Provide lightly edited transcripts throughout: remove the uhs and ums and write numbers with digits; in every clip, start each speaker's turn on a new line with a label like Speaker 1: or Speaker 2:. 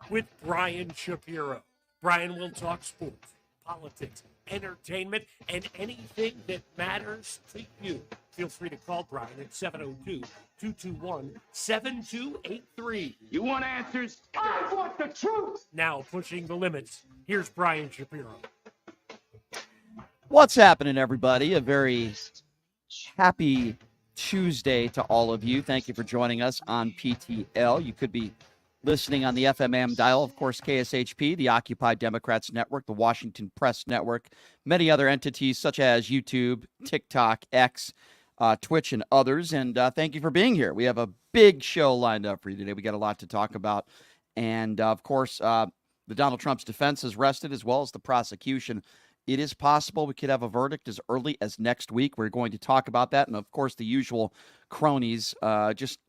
Speaker 1: with Brian Shapiro. Brian will talk sports, politics, entertainment, and anything that matters to you. Feel free to call Brian at 702-221-7283.
Speaker 2: You want answers? I want the truth!
Speaker 1: Now pushing the limits, here's Brian Shapiro.
Speaker 3: What's happening, everybody? A very happy Tuesday to all of you. Thank you for joining us on PTL. You could be listening on the FMM dial, of course, KSHP, the Occupy Democrats Network, the Washington Press Network, many other entities such as YouTube, TikTok, X, Twitch, and others. And thank you for being here. We have a big show lined up for you today. We got a lot to talk about. And, of course, the Donald Trump's defense is rested, as well as the prosecution. It is possible we could have a verdict as early as next week. We're going to talk about that. And, of course, the usual cronies, just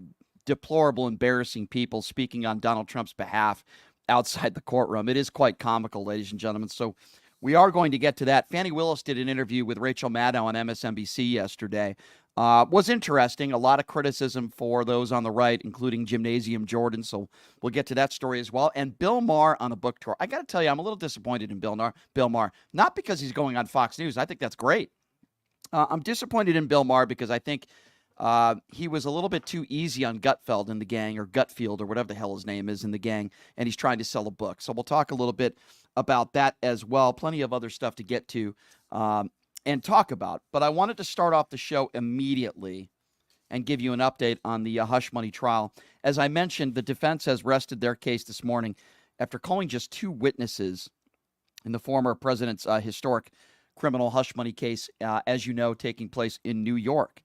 Speaker 3: deplorable, embarrassing people speaking on Donald Trump's behalf outside the courtroom. It is quite comical, ladies and gentlemen. So we are going to get to that. Fani Willis did an interview with Rachel Maddow on MSNBC yesterday. Was interesting. A lot of criticism for those on the right, including Gymnasium Jordan. So we'll get to that story as well. And Bill Maher on a book tour. I got to tell you, I'm a little disappointed in Bill Maher. Not because he's going on Fox News. I think that's great. I'm disappointed in Bill Maher because I think he was a little bit too easy on Gutfeld in the gang, or Gutfield, or whatever the hell his name is in the gang, and he's trying to sell a book. So we'll talk a little bit about that as well. Plenty of other stuff to get to and talk about. But I wanted to start off the show immediately and give you an update on the hush money trial. As I mentioned, the defense has rested their case this morning after calling just two witnesses in the former president's historic criminal hush money case, as you know, taking place in New York.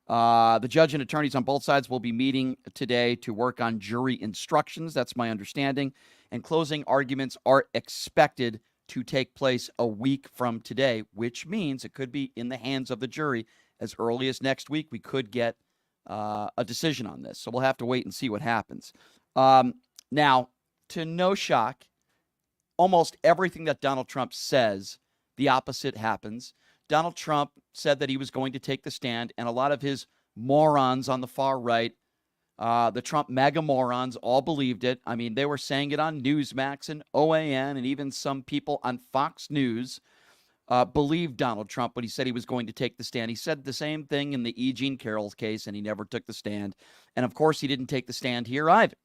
Speaker 3: The judge and attorneys on both sides will be meeting today to work on jury instructions. That's my understanding. And closing arguments are expected to take place a week from today, which means it could be in the hands of the jury as early as next week. We could get a decision on this. So we'll have to wait and see what happens. Now, to no shock, almost everything that Donald Trump says, the opposite happens. Donald Trump said that he was going to take the stand, and a lot of his morons on the far right, the Trump MAGA morons, all believed it. I mean, they were saying it on Newsmax and OAN, and even some people on Fox News believed Donald Trump when he said he was going to take the stand. He said the same thing in the E. Jean Carroll case, and he never took the stand. And, of course, he didn't take the stand here either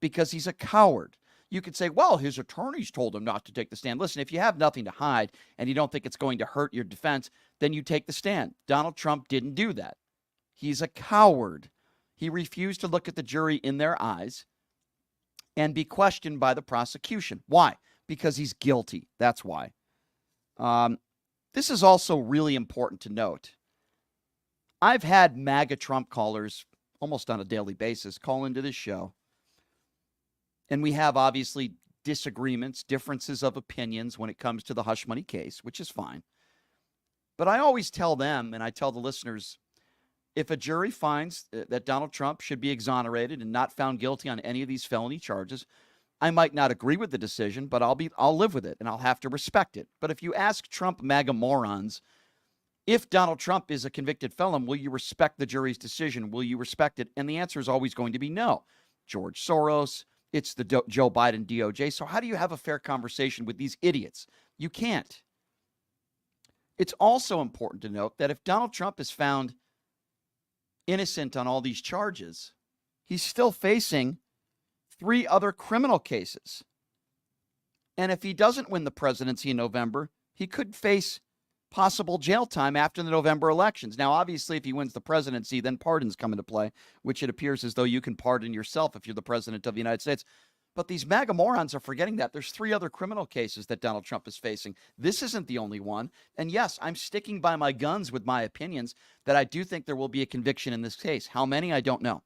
Speaker 3: because he's a coward. You could say, well, his attorneys told him not to take the stand. Listen, if you have nothing to hide and you don't think it's going to hurt your defense, then you take the stand. Donald Trump didn't do that. He's a coward. He refused to look at the jury in their eyes and be questioned by the prosecution. Why? Because he's guilty. That's why. This is also really important to note. I've had MAGA Trump callers almost on a daily basis call into this show. And we have, obviously, disagreements, differences of opinions when it comes to the hush money case, which is fine. But I always tell them, and I tell the listeners, if a jury finds that Donald Trump should be exonerated and not found guilty on any of these felony charges, I might not agree with the decision, but I'll live with it, and I'll have to respect it. But if you ask Trump MAGA morons, if Donald Trump is a convicted felon, will you respect the jury's decision? Will you respect it? And the answer is always going to be no. George Soros, it's the Joe Biden DOJ. So how do you have a fair conversation with these idiots? You can't. It's also important to note that if Donald Trump is found innocent on all these charges, he's still facing 3 other criminal cases. And if he doesn't win the presidency in November, he could face possible jail time after the November elections. Now, obviously, if he wins the presidency, then pardons come into play, which it appears as though you can pardon yourself if you're the president of the United States. But these MAGA morons are forgetting that there's 3 other criminal cases that Donald Trump is facing. This isn't the only one. And yes, I'm sticking by my guns with my opinions that I do think there will be a conviction in this case. How many? I don't know.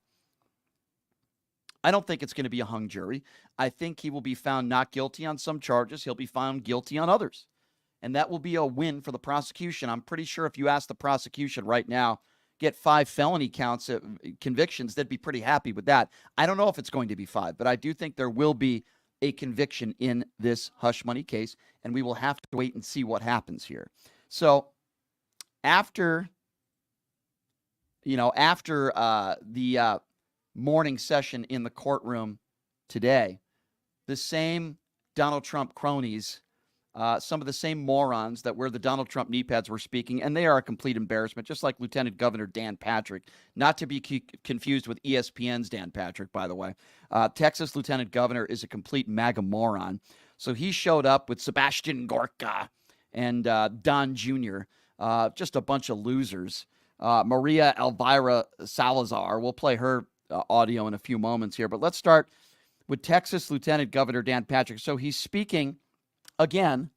Speaker 3: I don't think it's going to be a hung jury. I think he will be found not guilty on some charges. He'll be found guilty on others. And that will be a win for the prosecution. I'm pretty sure if you ask the prosecution right now, get 5 felony counts, convictions, they'd be pretty happy with that. I don't know if it's going to be 5, but I do think there will be a conviction in this hush money case, and we will have to wait and see what happens here. So after the morning session in the courtroom today, the same Donald Trump cronies, some of the same morons that wear the Donald Trump knee pads were speaking, and they are a complete embarrassment, just like Lieutenant Governor Dan Patrick, not to be confused with ESPN's Dan Patrick, by the way. Texas Lieutenant Governor is a complete MAGA moron. So he showed up with Sebastian Gorka and Don Jr., just a bunch of losers. Maria Elvira Salazar, we'll play her audio in a few moments here, but let's start with Texas Lieutenant Governor Dan Patrick. So he's speaking again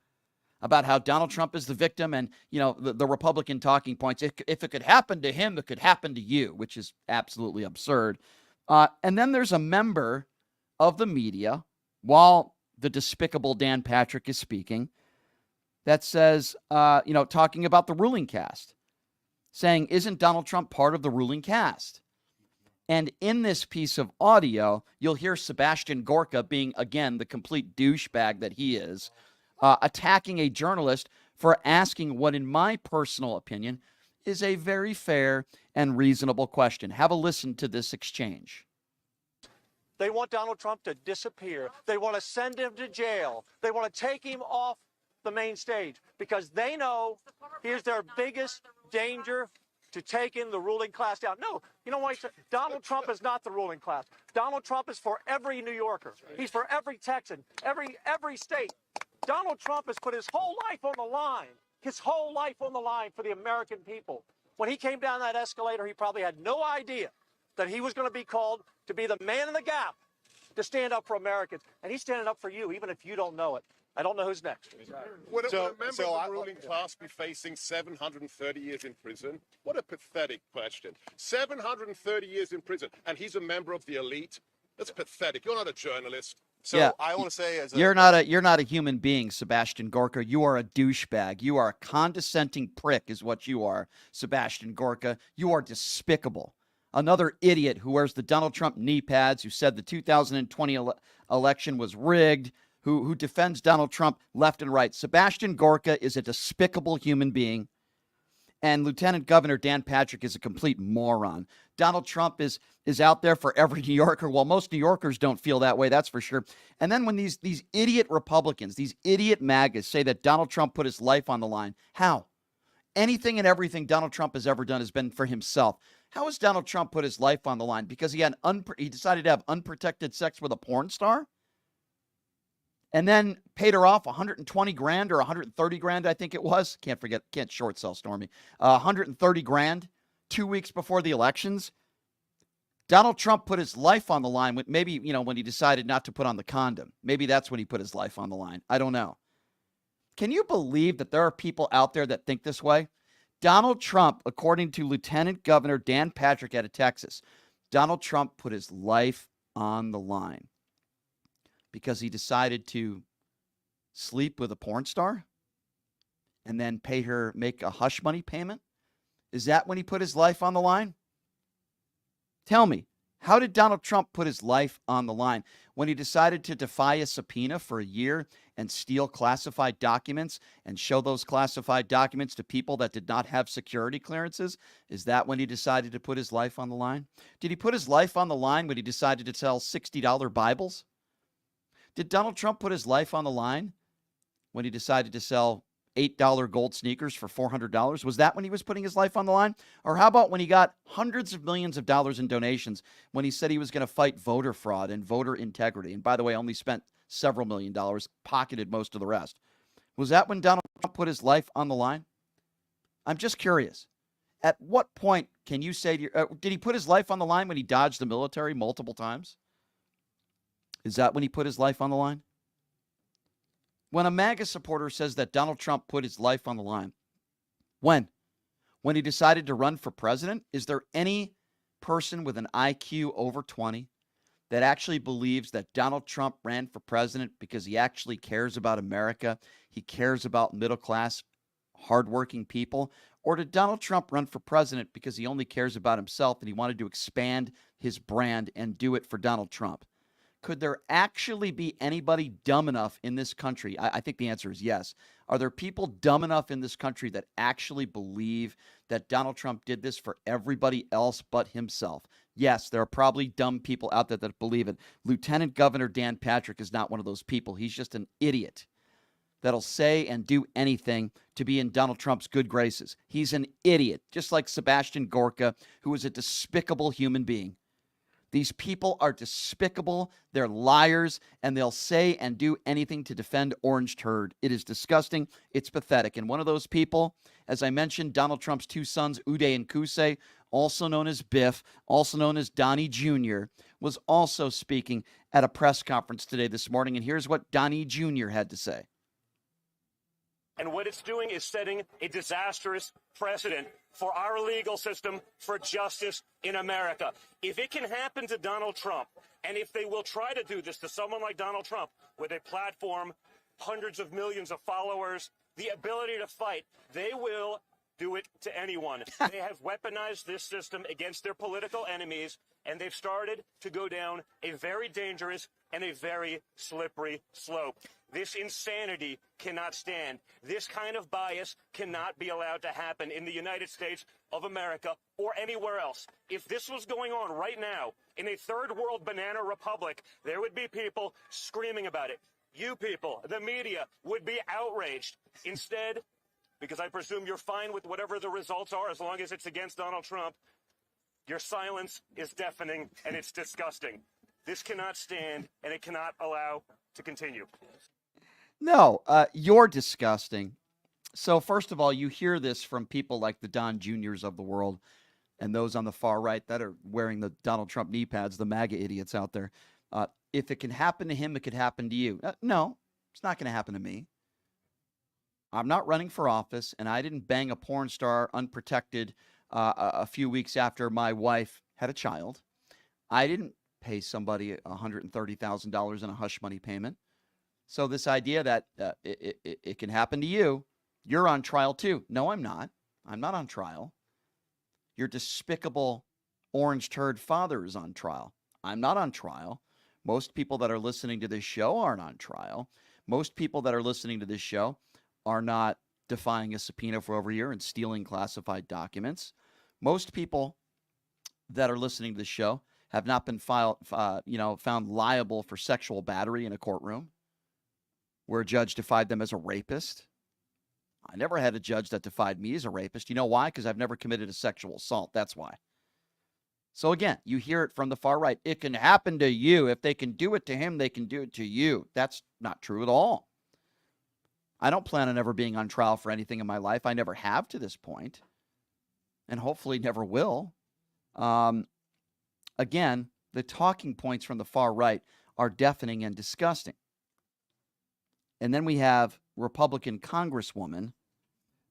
Speaker 3: about how Donald Trump is the victim and, the Republican talking points. If it could happen to him, it could happen to you, which is absolutely absurd. And then there's a member of the media, while the despicable Dan Patrick is speaking, that says, talking about the ruling cast, saying, isn't Donald Trump part of the ruling cast? And in this piece of audio, you'll hear Sebastian Gorka being, again, the complete douchebag that he is, attacking a journalist for asking what, in my personal opinion, is a very fair and reasonable question. Have a listen to this exchange.
Speaker 4: They want Donald Trump to disappear. They want to send him to jail. They want to take him off the main stage because they know here's their biggest danger to taking the ruling class down. No, you know what? Donald Trump is not the ruling class. Donald Trump is for every New Yorker. He's for every Texan, every state. Donald Trump has put his whole life on the line, for the American people. When he came down that escalator, he probably had no idea that he was going to be called to be the man in the gap to stand up for Americans. And he's standing up for you, even if you don't know it. I don't know who's next.
Speaker 5: Would a member of the ruling class be facing 730 years in prison? What a pathetic question. 730 years in prison, and he's a member of the elite? That's pathetic. You're not a journalist.
Speaker 6: So
Speaker 3: yeah.
Speaker 6: I want to say,
Speaker 3: you're not a human being, Sebastian Gorka. You are a douchebag. You are a condescending prick, is what you are, Sebastian Gorka. You are despicable. Another idiot who wears the Donald Trump knee pads, who said the 2020 election was rigged, who defends Donald Trump left and right. Sebastian Gorka is a despicable human being, and Lieutenant Governor Dan Patrick is a complete moron. Donald Trump is out there for every New Yorker. Well, most New Yorkers don't feel that way, that's for sure. And then when these idiot Republicans, these idiot MAGAs say that Donald Trump put his life on the line, how? Anything and everything Donald Trump has ever done has been for himself. How has Donald Trump put his life on the line? Because he decided to have unprotected sex with a porn star? And then paid her off $120,000 or $130,000, I think it was. Can't short sell Stormy. $130,000 2 weeks before the elections. Donald Trump put his life on the line when when he decided not to put on the condom. Maybe that's when he put his life on the line. I don't know. Can you believe that there are people out there that think this way? Donald Trump, according to Lieutenant Governor Dan Patrick out of Texas, Donald Trump put his life on the line because he decided to sleep with a porn star and then make a hush money payment? Is that when he put his life on the line? Tell me, how did Donald Trump put his life on the line? When he decided to defy a subpoena for a year and steal classified documents and show those classified documents to people that did not have security clearances? Is that when he decided to put his life on the line? Did he put his life on the line when he decided to sell $60 Bibles? Did Donald Trump put his life on the line when he decided to sell $8 gold sneakers for $400? Was that when he was putting his life on the line? Or how about when he got hundreds of millions of dollars in donations when he said he was going to fight voter fraud and voter integrity? And by the way, only spent several $1 million, pocketed most of the rest. Was that when Donald Trump put his life on the line? I'm just curious. At what point can you say, did he put his life on the line when he dodged the military multiple times? Is that when he put his life on the line? When a MAGA supporter says that Donald Trump put his life on the line, when he decided to run for president, is there any person with an IQ over 20 that actually believes that Donald Trump ran for president because he actually cares about America, he cares about middle-class, hardworking people? Or did Donald Trump run for president because he only cares about himself and he wanted to expand his brand and do it for Donald Trump? Could there actually be anybody dumb enough in this country? I think the answer is yes. Are there people dumb enough in this country that actually believe that Donald Trump did this for everybody else but himself? Yes, there are probably dumb people out there that believe it. Lieutenant Governor Dan Patrick is not one of those people. He's just an idiot that'll say and do anything to be in Donald Trump's good graces. He's an idiot, just like Sebastian Gorka, who is a despicable human being. These people are despicable, they're liars, and they'll say and do anything to defend Orange Turd. It is disgusting, it's pathetic. And one of those people, as I mentioned, Donald Trump's two sons, Uday and Kusei, also known as Biff, also known as Donnie Jr., was also speaking at a press conference today this morning. And here's what Donnie Jr. had to say.
Speaker 6: And what it's doing is setting a disastrous precedent for our legal system, for justice in America. If it can happen to Donald Trump, and if they will try to do this to someone like Donald Trump with a platform, hundreds of millions of followers, the ability to fight, they will do it to anyone. They have weaponized this system against their political enemies, and they've started to go down a very dangerous and a very slippery slope. This insanity cannot stand. This kind of bias cannot be allowed to happen in the United States of America or anywhere else. If this was going on right now in a third world banana republic, there would be people screaming about it. You people, the media, would be outraged. Instead, because I presume you're fine with whatever the results are as long as it's against Donald Trump, your silence is deafening and it's disgusting. This cannot stand and it cannot allow to continue.
Speaker 3: No, you're disgusting. So first of all, you hear this from people like the Don Juniors of the world and those on the far right that are wearing the Donald Trump knee pads, the MAGA idiots out there. If it can happen to him, it could happen to you. No, it's not going to happen to me. I'm not running for office, and I didn't bang a porn star unprotected a few weeks after my wife had a child. I didn't pay somebody $130,000 in a hush money payment. So this idea that it can happen to you, you're on trial too. No, I'm not. I'm not on trial. Your despicable orange turd father is on trial. I'm not on trial. Most people that are listening to this show aren't on trial. Most people that are listening to this show are not defying a subpoena for over a year and stealing classified documents. Most people that are listening to this show have not been found liable for sexual battery in a courtroom where a judge defied them as a rapist. I never had a judge that defied me as a rapist. You know why? Because I've never committed a sexual assault. That's why. So again, you hear it from the far right. It can happen to you. If they can do it to him, they can do it to you. That's not true at all. I don't plan on ever being on trial for anything in my life. I never have to this point, and hopefully never will. Again, the talking points from the far right are deafening and disgusting. And then we have Republican Congresswoman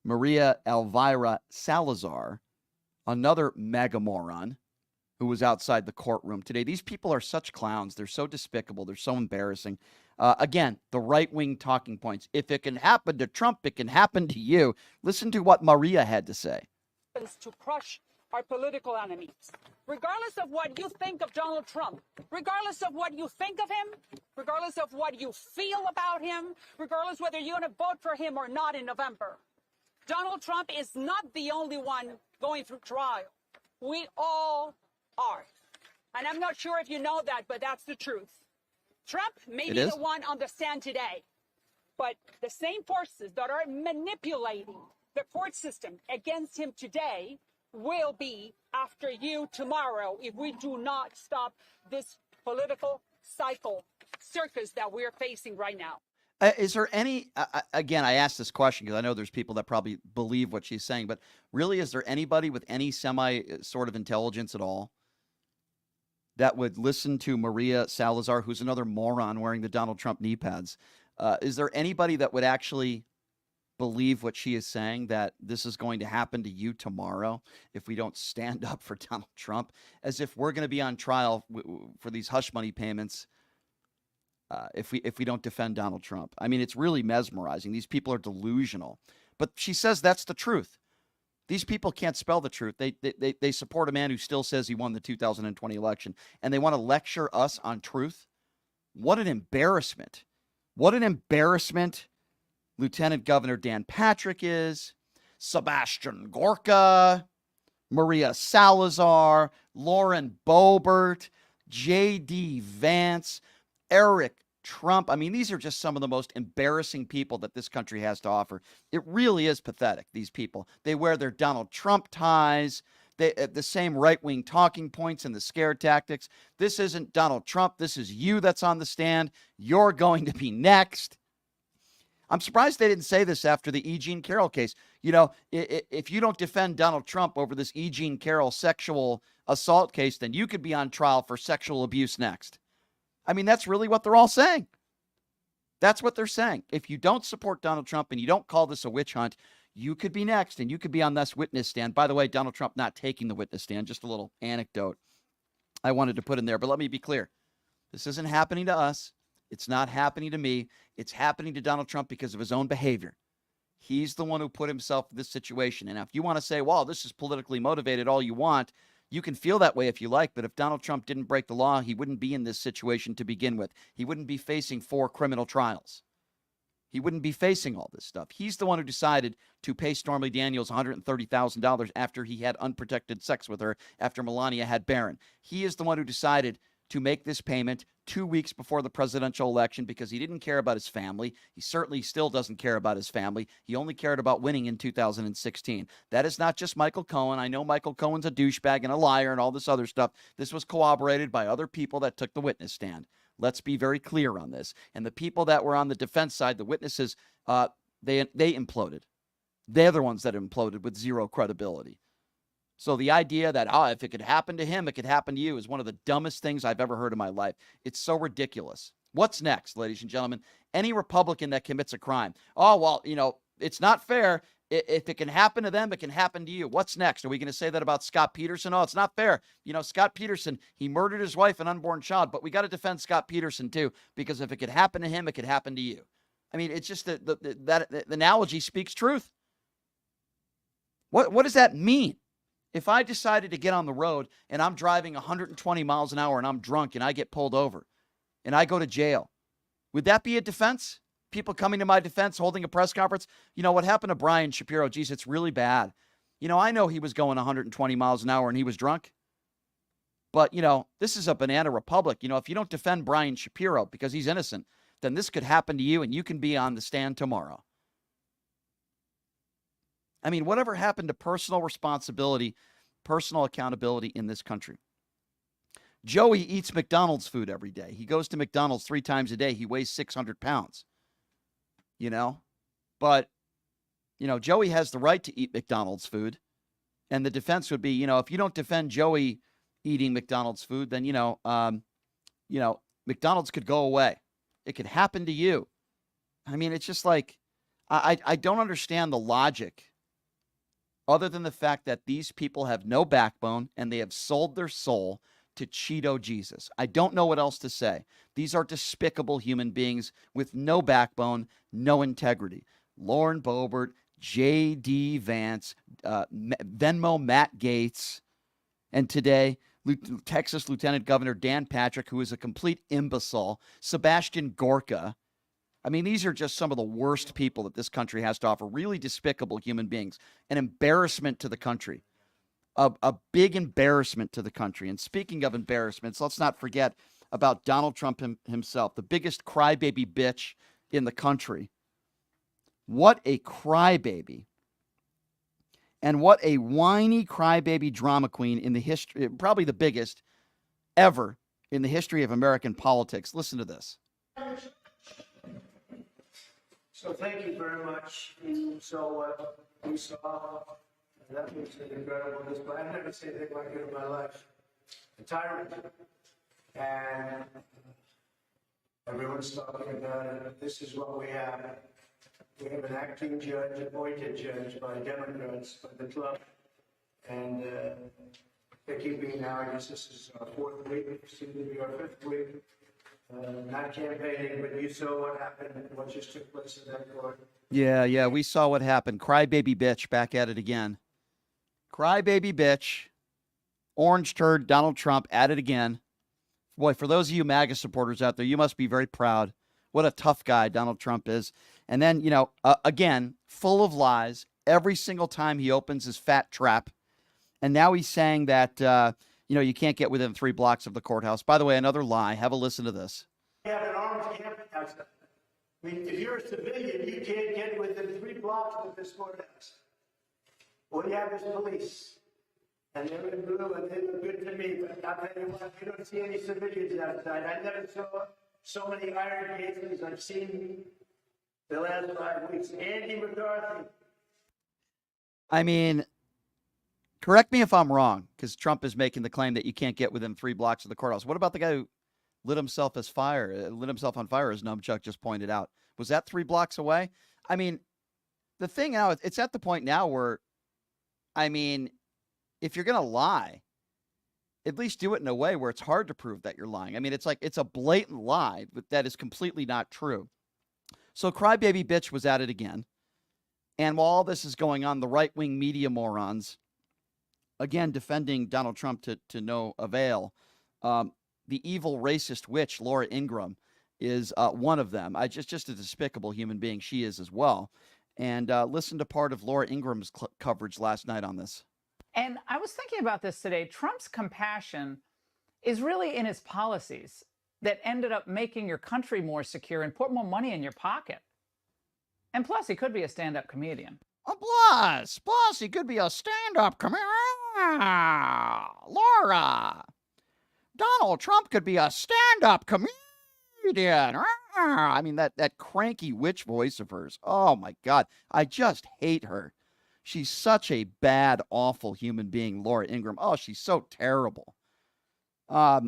Speaker 3: Maria Elvira Salazar, another mega moron who was outside the courtroom today. These people are such clowns. They're so despicable. They're so embarrassing. Again, the right-wing talking points. If it can happen to Trump, it can happen to you. Listen to what Maria had to say.
Speaker 7: To crush our political enemies. Regardless of what you think of Donald Trump, regardless of what you think of him, regardless of what you feel about him, regardless whether you're going to vote for him or not in November, Donald Trump is not the only one going through trial. We all are. And I'm not sure if you know that, but that's the truth. Trump may be the one on the stand today, but the same forces that are manipulating the court system against him today will be after you tomorrow if we do not stop this political cycle circus that we're facing right now.
Speaker 3: Is there any, again, I asked this question because I know there's people that probably believe what she's saying, but really, is there anybody with any semi sort of intelligence at all that would listen to Maria Salazar, who's another moron wearing the Donald Trump knee pads? Is there anybody that would actually believe what she is saying, that this is going to happen to you tomorrow if we don't stand up for Donald Trump, as if we're going to be on trial for these hush money payments if we don't defend Donald Trump? I mean, it's really mesmerizing. These people are delusional. But she says that's the truth. These people can't spell the truth. They support a man who still says he won the 2020 election, and they want to lecture us on truth. What an embarrassment. What an embarrassment Lieutenant Governor Dan Patrick is, Sebastian Gorka, Maria Salazar, Lauren Boebert, J.D. Vance, Eric Trump. I mean, these are just some of the most embarrassing people that this country has to offer. It really is pathetic, these people. They wear their Donald Trump ties, the same right-wing talking points and the scare tactics. This isn't Donald Trump. This is you that's on the stand. You're going to be next. I'm surprised they didn't say this after the E. Jean Carroll case. You know, if you don't defend Donald Trump over this E. Jean Carroll sexual assault case, then you could be on trial for sexual abuse next. I mean, that's really what they're all saying. That's what they're saying. If you don't support Donald Trump and you don't call this a witch hunt, you could be next and you could be on this witness stand. By the way, Donald Trump not taking the witness stand, just a little anecdote I wanted to put in there. But let me be clear. This isn't happening to us. It's not happening to me. It's happening to Donald Trump because of his own behavior. He's the one who put himself in this situation. And if you want to say, well, this is politically motivated, all you want, you can feel that way if you like. But if Donald Trump didn't break the law, he wouldn't be in this situation to begin with. He wouldn't be facing 4 criminal trials. He wouldn't be facing all this stuff. He's the one who decided to pay Stormy Daniels $130,000 after he had unprotected sex with her, after Melania had Barron. He is the one who decided to make this payment 2 weeks before the presidential election because he didn't care about his family. He certainly still doesn't care about his family. He only cared about winning in 2016. That is not just Michael Cohen. I know Michael Cohen's a douchebag and a liar and all this other stuff. This was corroborated by other people that took the witness stand. Let's be very clear on this. And the people that were on the defense side, the witnesses, they imploded. They're the ones that imploded with zero credibility. So the idea that, if it could happen to him, it could happen to you is one of the dumbest things I've ever heard in my life. It's so ridiculous. What's next, ladies and gentlemen? Any Republican that commits a crime. Oh, well, it's not fair. If it can happen to them, it can happen to you. What's next? Are we going to say that about Scott Peterson? Oh, it's not fair. Scott Peterson, he murdered his wife and unborn child, but we got to defend Scott Peterson too, because if it could happen to him, it could happen to you. I mean, it's just that the analogy speaks truth. What does that mean? If I decided to get on the road and I'm driving 120 miles an hour and I'm drunk and I get pulled over and I go to jail, would that be a defense? People coming to my defense, holding a press conference? What happened to Brian Shapiro? Geez, it's really bad. I know he was going 120 miles an hour and he was drunk. But, this is a banana republic. If you don't defend Brian Shapiro because he's innocent, then this could happen to you and you can be on the stand tomorrow. I mean, whatever happened to personal responsibility, personal accountability in this country? Joey eats McDonald's food every day. He goes to McDonald's 3 times a day. He weighs 600 pounds, But, Joey has the right to eat McDonald's food. And the defense would be, if you don't defend Joey eating McDonald's food, then, McDonald's could go away. It could happen to you. I mean, it's just like, I don't understand the logic other than the fact that these people have no backbone and they have sold their soul to Cheeto Jesus. I don't know what else to say. These are despicable human beings with no backbone, no integrity. Lauren Boebert, J.D. Vance, Venmo Matt Gaetz, and today, Texas Lieutenant Governor Dan Patrick, who is a complete imbecile, Sebastian Gorka. I mean, these are just some of the worst people that this country has to offer. Really despicable human beings. An embarrassment to the country. A big embarrassment to the country. And speaking of embarrassments, let's not forget about Donald Trump himself, the biggest crybaby bitch in the country. What a crybaby. And what a whiny crybaby drama queen in the history, probably the biggest ever in the history of American politics. Listen to this.
Speaker 8: So thank you very much. So we saw, that was an incredible display. I've never seen anything like it in my life. A tyrant. And everyone's talking about it. This is what we have. We have an acting judge, appointed judge by Democrats, by the club. And they keep being now, I guess this is our 4th week, soon to be our 5th week. Not campaigning, but you saw what happened, what just took place in that court.
Speaker 3: Yeah, we saw what happened. Crybaby bitch, back at it again. Crybaby bitch. Orange turd, Donald Trump, at it again. Boy, for those of you MAGA supporters out there, you must be very proud. What a tough guy Donald Trump is. And then, again, full of lies every single time he opens his fat trap. And now he's saying that, you can't get within 3 blocks of the courthouse. By the way, another lie. Have a listen to this.
Speaker 8: You have an armed campus. I mean, if you're a civilian, you can't get within 3 blocks of this courthouse. What you have is police. And they're in blue and they look good to me, but I'll tell you what, you don't see any civilians outside. I never saw so many iron gates as I've seen the last 5 weeks. Andy McCarthy.
Speaker 3: I mean, correct me if I'm wrong, because Trump is making the claim that you can't get within 3 blocks of the courthouse. What about the guy who lit himself on fire, as Numchuck just pointed out? Was that 3 blocks away? I mean, the thing now, it's at the point now where, I mean, if you're going to lie, at least do it in a way where it's hard to prove that you're lying. I mean, it's like it's a blatant lie that is completely not true. So Crybaby Bitch was at it again. And while all this is going on, the right-wing media morons, again, defending Donald Trump to no avail. The evil racist witch, Laura Ingraham, is one of them. Just a despicable human being she is as well. And listen to part of Laura Ingraham's coverage last night on this.
Speaker 9: And I was thinking about this today. Trump's compassion is really in his policies that ended up making your country more secure and put more money in your pocket. And plus, he could be a stand-up comedian.
Speaker 3: Plus, he could be a stand-up comedian. Laura, Donald Trump could be a stand-up comedian. I mean, that cranky witch voice of hers. Oh, my God. I just hate her. She's such a bad, awful human being, Laura Ingraham. Oh, she's so terrible. But,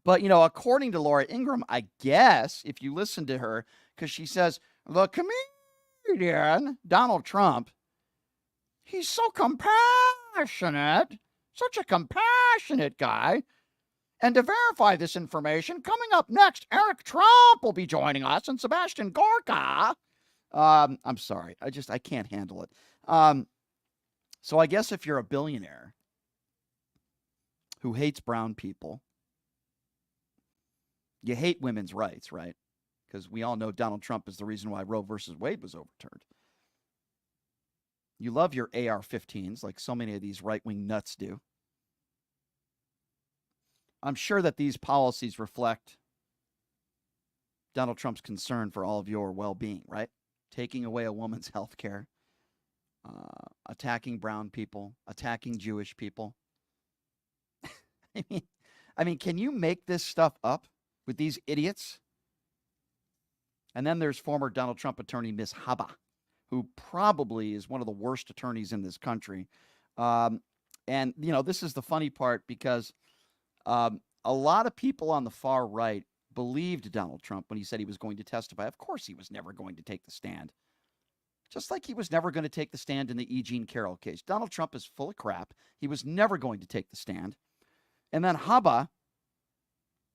Speaker 3: according to Laura Ingraham, I guess, if you listen to her, because she says, the comedian, Donald Trump, he's so compassionate, such a compassionate guy. And to verify this information, coming up next, Eric Trump will be joining us and Sebastian Gorka. I'm sorry. I can't handle it. So I guess if you're a billionaire who hates brown people, you hate women's rights, right? Because we all know Donald Trump is the reason why Roe versus Wade was overturned. You love your AR-15s like so many of these right-wing nuts do. I'm sure that these policies reflect Donald Trump's concern for all of your well-being, right? Taking away a woman's health care, attacking brown people, attacking Jewish people. I mean, can you make this stuff up with these idiots? And then there's former Donald Trump attorney, Ms. Haba, who probably is one of the worst attorneys in this country. And, this is the funny part because a lot of people on the far right believed Donald Trump when he said he was going to testify. Of course, he was never going to take the stand. Just like he was never going to take the stand in the E. Jean Carroll case. Donald Trump is full of crap. He was never going to take the stand. And then Haba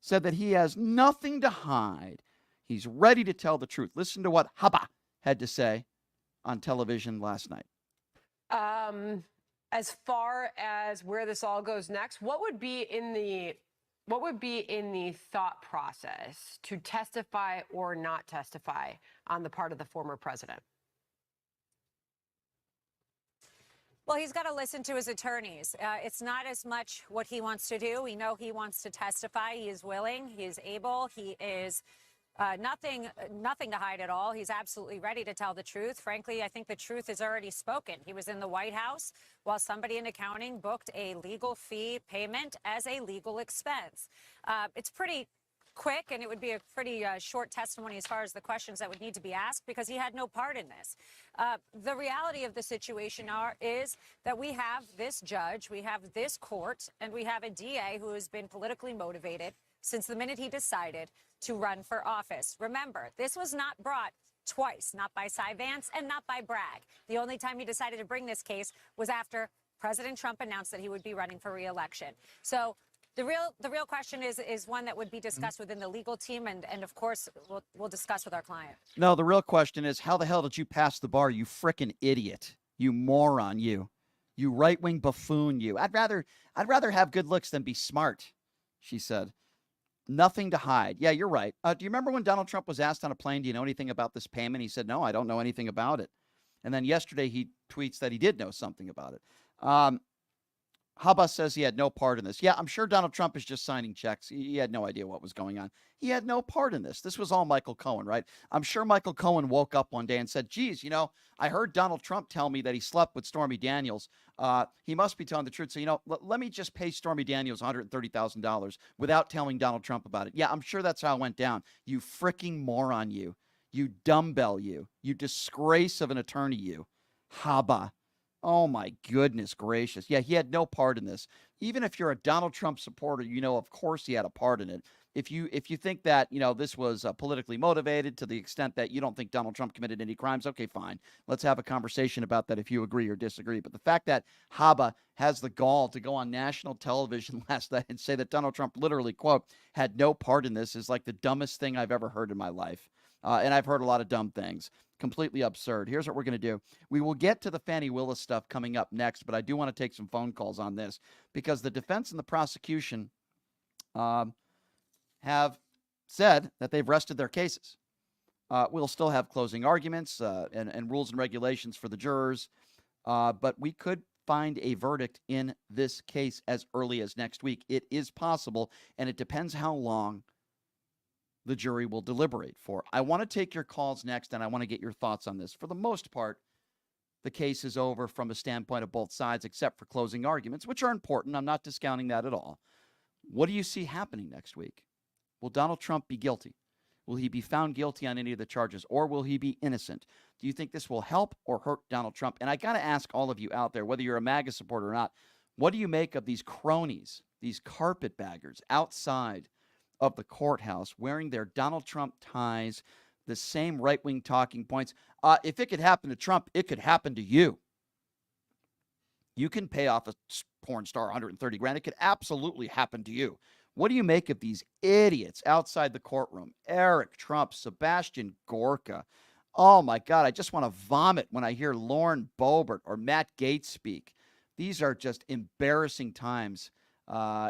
Speaker 3: said that he has nothing to hide. He's ready to tell the truth. Listen to what Haba had to say on television last night.
Speaker 10: As far as where this all goes next, what would be in the thought process to testify or not testify on the part of the former president?
Speaker 11: Well, he's got to listen to his attorneys. It's not as much what he wants to do. We know he wants to testify. He is willing. He is able. He is nothing to hide at all. He's absolutely ready to tell the truth. Frankly, I think the truth is already spoken. He was in the White House while somebody in accounting booked a legal fee payment as a legal expense. It's pretty quick, and it would be a pretty short testimony as far as the questions that would need to be asked because he had no part in this. The reality of the situation is that we have this judge, we have this court, and we have a DA who has been politically motivated since the minute he decided to run for office. Remember, this was not brought twice, not by Cy Vance and not by Bragg. The only time he decided to bring this case was after President Trump announced that he would be running for re-election. So the real question is one that would be discussed within the legal team, and of course, we'll discuss with our client.
Speaker 3: No, the real question is, how the hell did you pass the bar, you frickin' idiot? You moron, you right-wing buffoon, you. I'd rather have good looks than be smart, she said. Nothing to hide. Yeah, you're right. Do you remember when Donald Trump was asked on a plane, do you know anything about this payment? He said, no, I don't know anything about it. And then yesterday he tweets that he did know something about it. Haba says he had no part in this. Yeah, I'm sure Donald Trump is just signing checks. He had no idea what was going on. He had no part in this. This was all Michael Cohen, right? I'm sure Michael Cohen woke up one day and said, geez, I heard Donald Trump tell me that he slept with Stormy Daniels. He must be telling the truth. So, let me just pay Stormy Daniels $130,000 without telling Donald Trump about it. Yeah, I'm sure that's how it went down. You freaking moron, you. You dumbbell, you. You disgrace of an attorney, you. Haba. Oh, my goodness gracious. Yeah, he had no part in this. Even if you're a Donald Trump supporter, of course he had a part in it. If you think that, this was politically motivated to the extent that you don't think Donald Trump committed any crimes, okay, fine. Let's have a conversation about that if you agree or disagree. But the fact that Haba has the gall to go on national television last night and say that Donald Trump literally, quote, had no part in this is like the dumbest thing I've ever heard in my life. And I've heard a lot of dumb things. Completely absurd. Here's what we're going to do. We will get to the Fani Willis stuff coming up next, but I do want to take some phone calls on this because the defense and the prosecution have said that they've rested their cases. We'll still have closing arguments and rules and regulations for the jurors, but we could find a verdict in this case as early as next week. It is possible, and it depends how long the jury will deliberate for. I want to take your calls next, and I want to get your thoughts on this. For the most part, the case is over from a standpoint of both sides, except for closing arguments, which are important. I'm not discounting that at all. What do you see happening next week? Will Donald Trump be guilty? Will he be found guilty on any of the charges, or will he be innocent? Do you think this will help or hurt Donald Trump? And I got to ask all of you out there, whether you're a MAGA supporter or not, what do you make of these cronies, these carpetbaggers outside of the courthouse wearing their Donald Trump ties, the same right-wing talking points? If it could happen to Trump, it could happen to you. You can pay off a porn star $130,000. It could absolutely happen to you. What do you make of these idiots outside the courtroom? Eric Trump, Sebastian Gorka. Oh, my God, I just want to vomit when I hear Lauren Boebert or Matt Gaetz speak. These are just embarrassing times.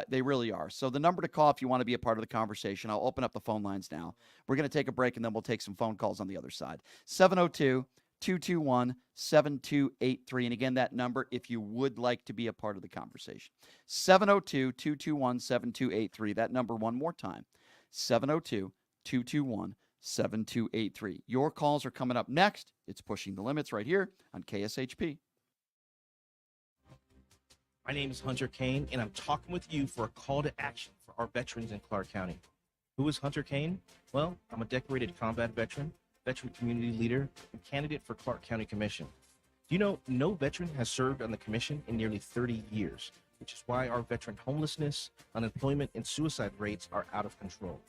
Speaker 3: They really are. So the number to call if you want to be a part of the conversation, I'll open up the phone lines now. We're going to take a break, and then we'll take some phone calls on the other side. 702-221-7283. And again, that number if you would like to be a part of the conversation. 702-221-7283. That number one more time. 702-221-7283. Your calls are coming up next. It's Pushing the Limits right here on KSHP.
Speaker 12: My name is Hunter Kane, and I'm talking with you for a call to action for our veterans in Clark County. Who is Hunter Kane? Well, I'm a decorated combat veteran, veteran community leader, and candidate for Clark County Commission. Do you know no veteran has served on the commission in nearly 30 years, which is why our veteran homelessness, unemployment, and suicide rates are out of control.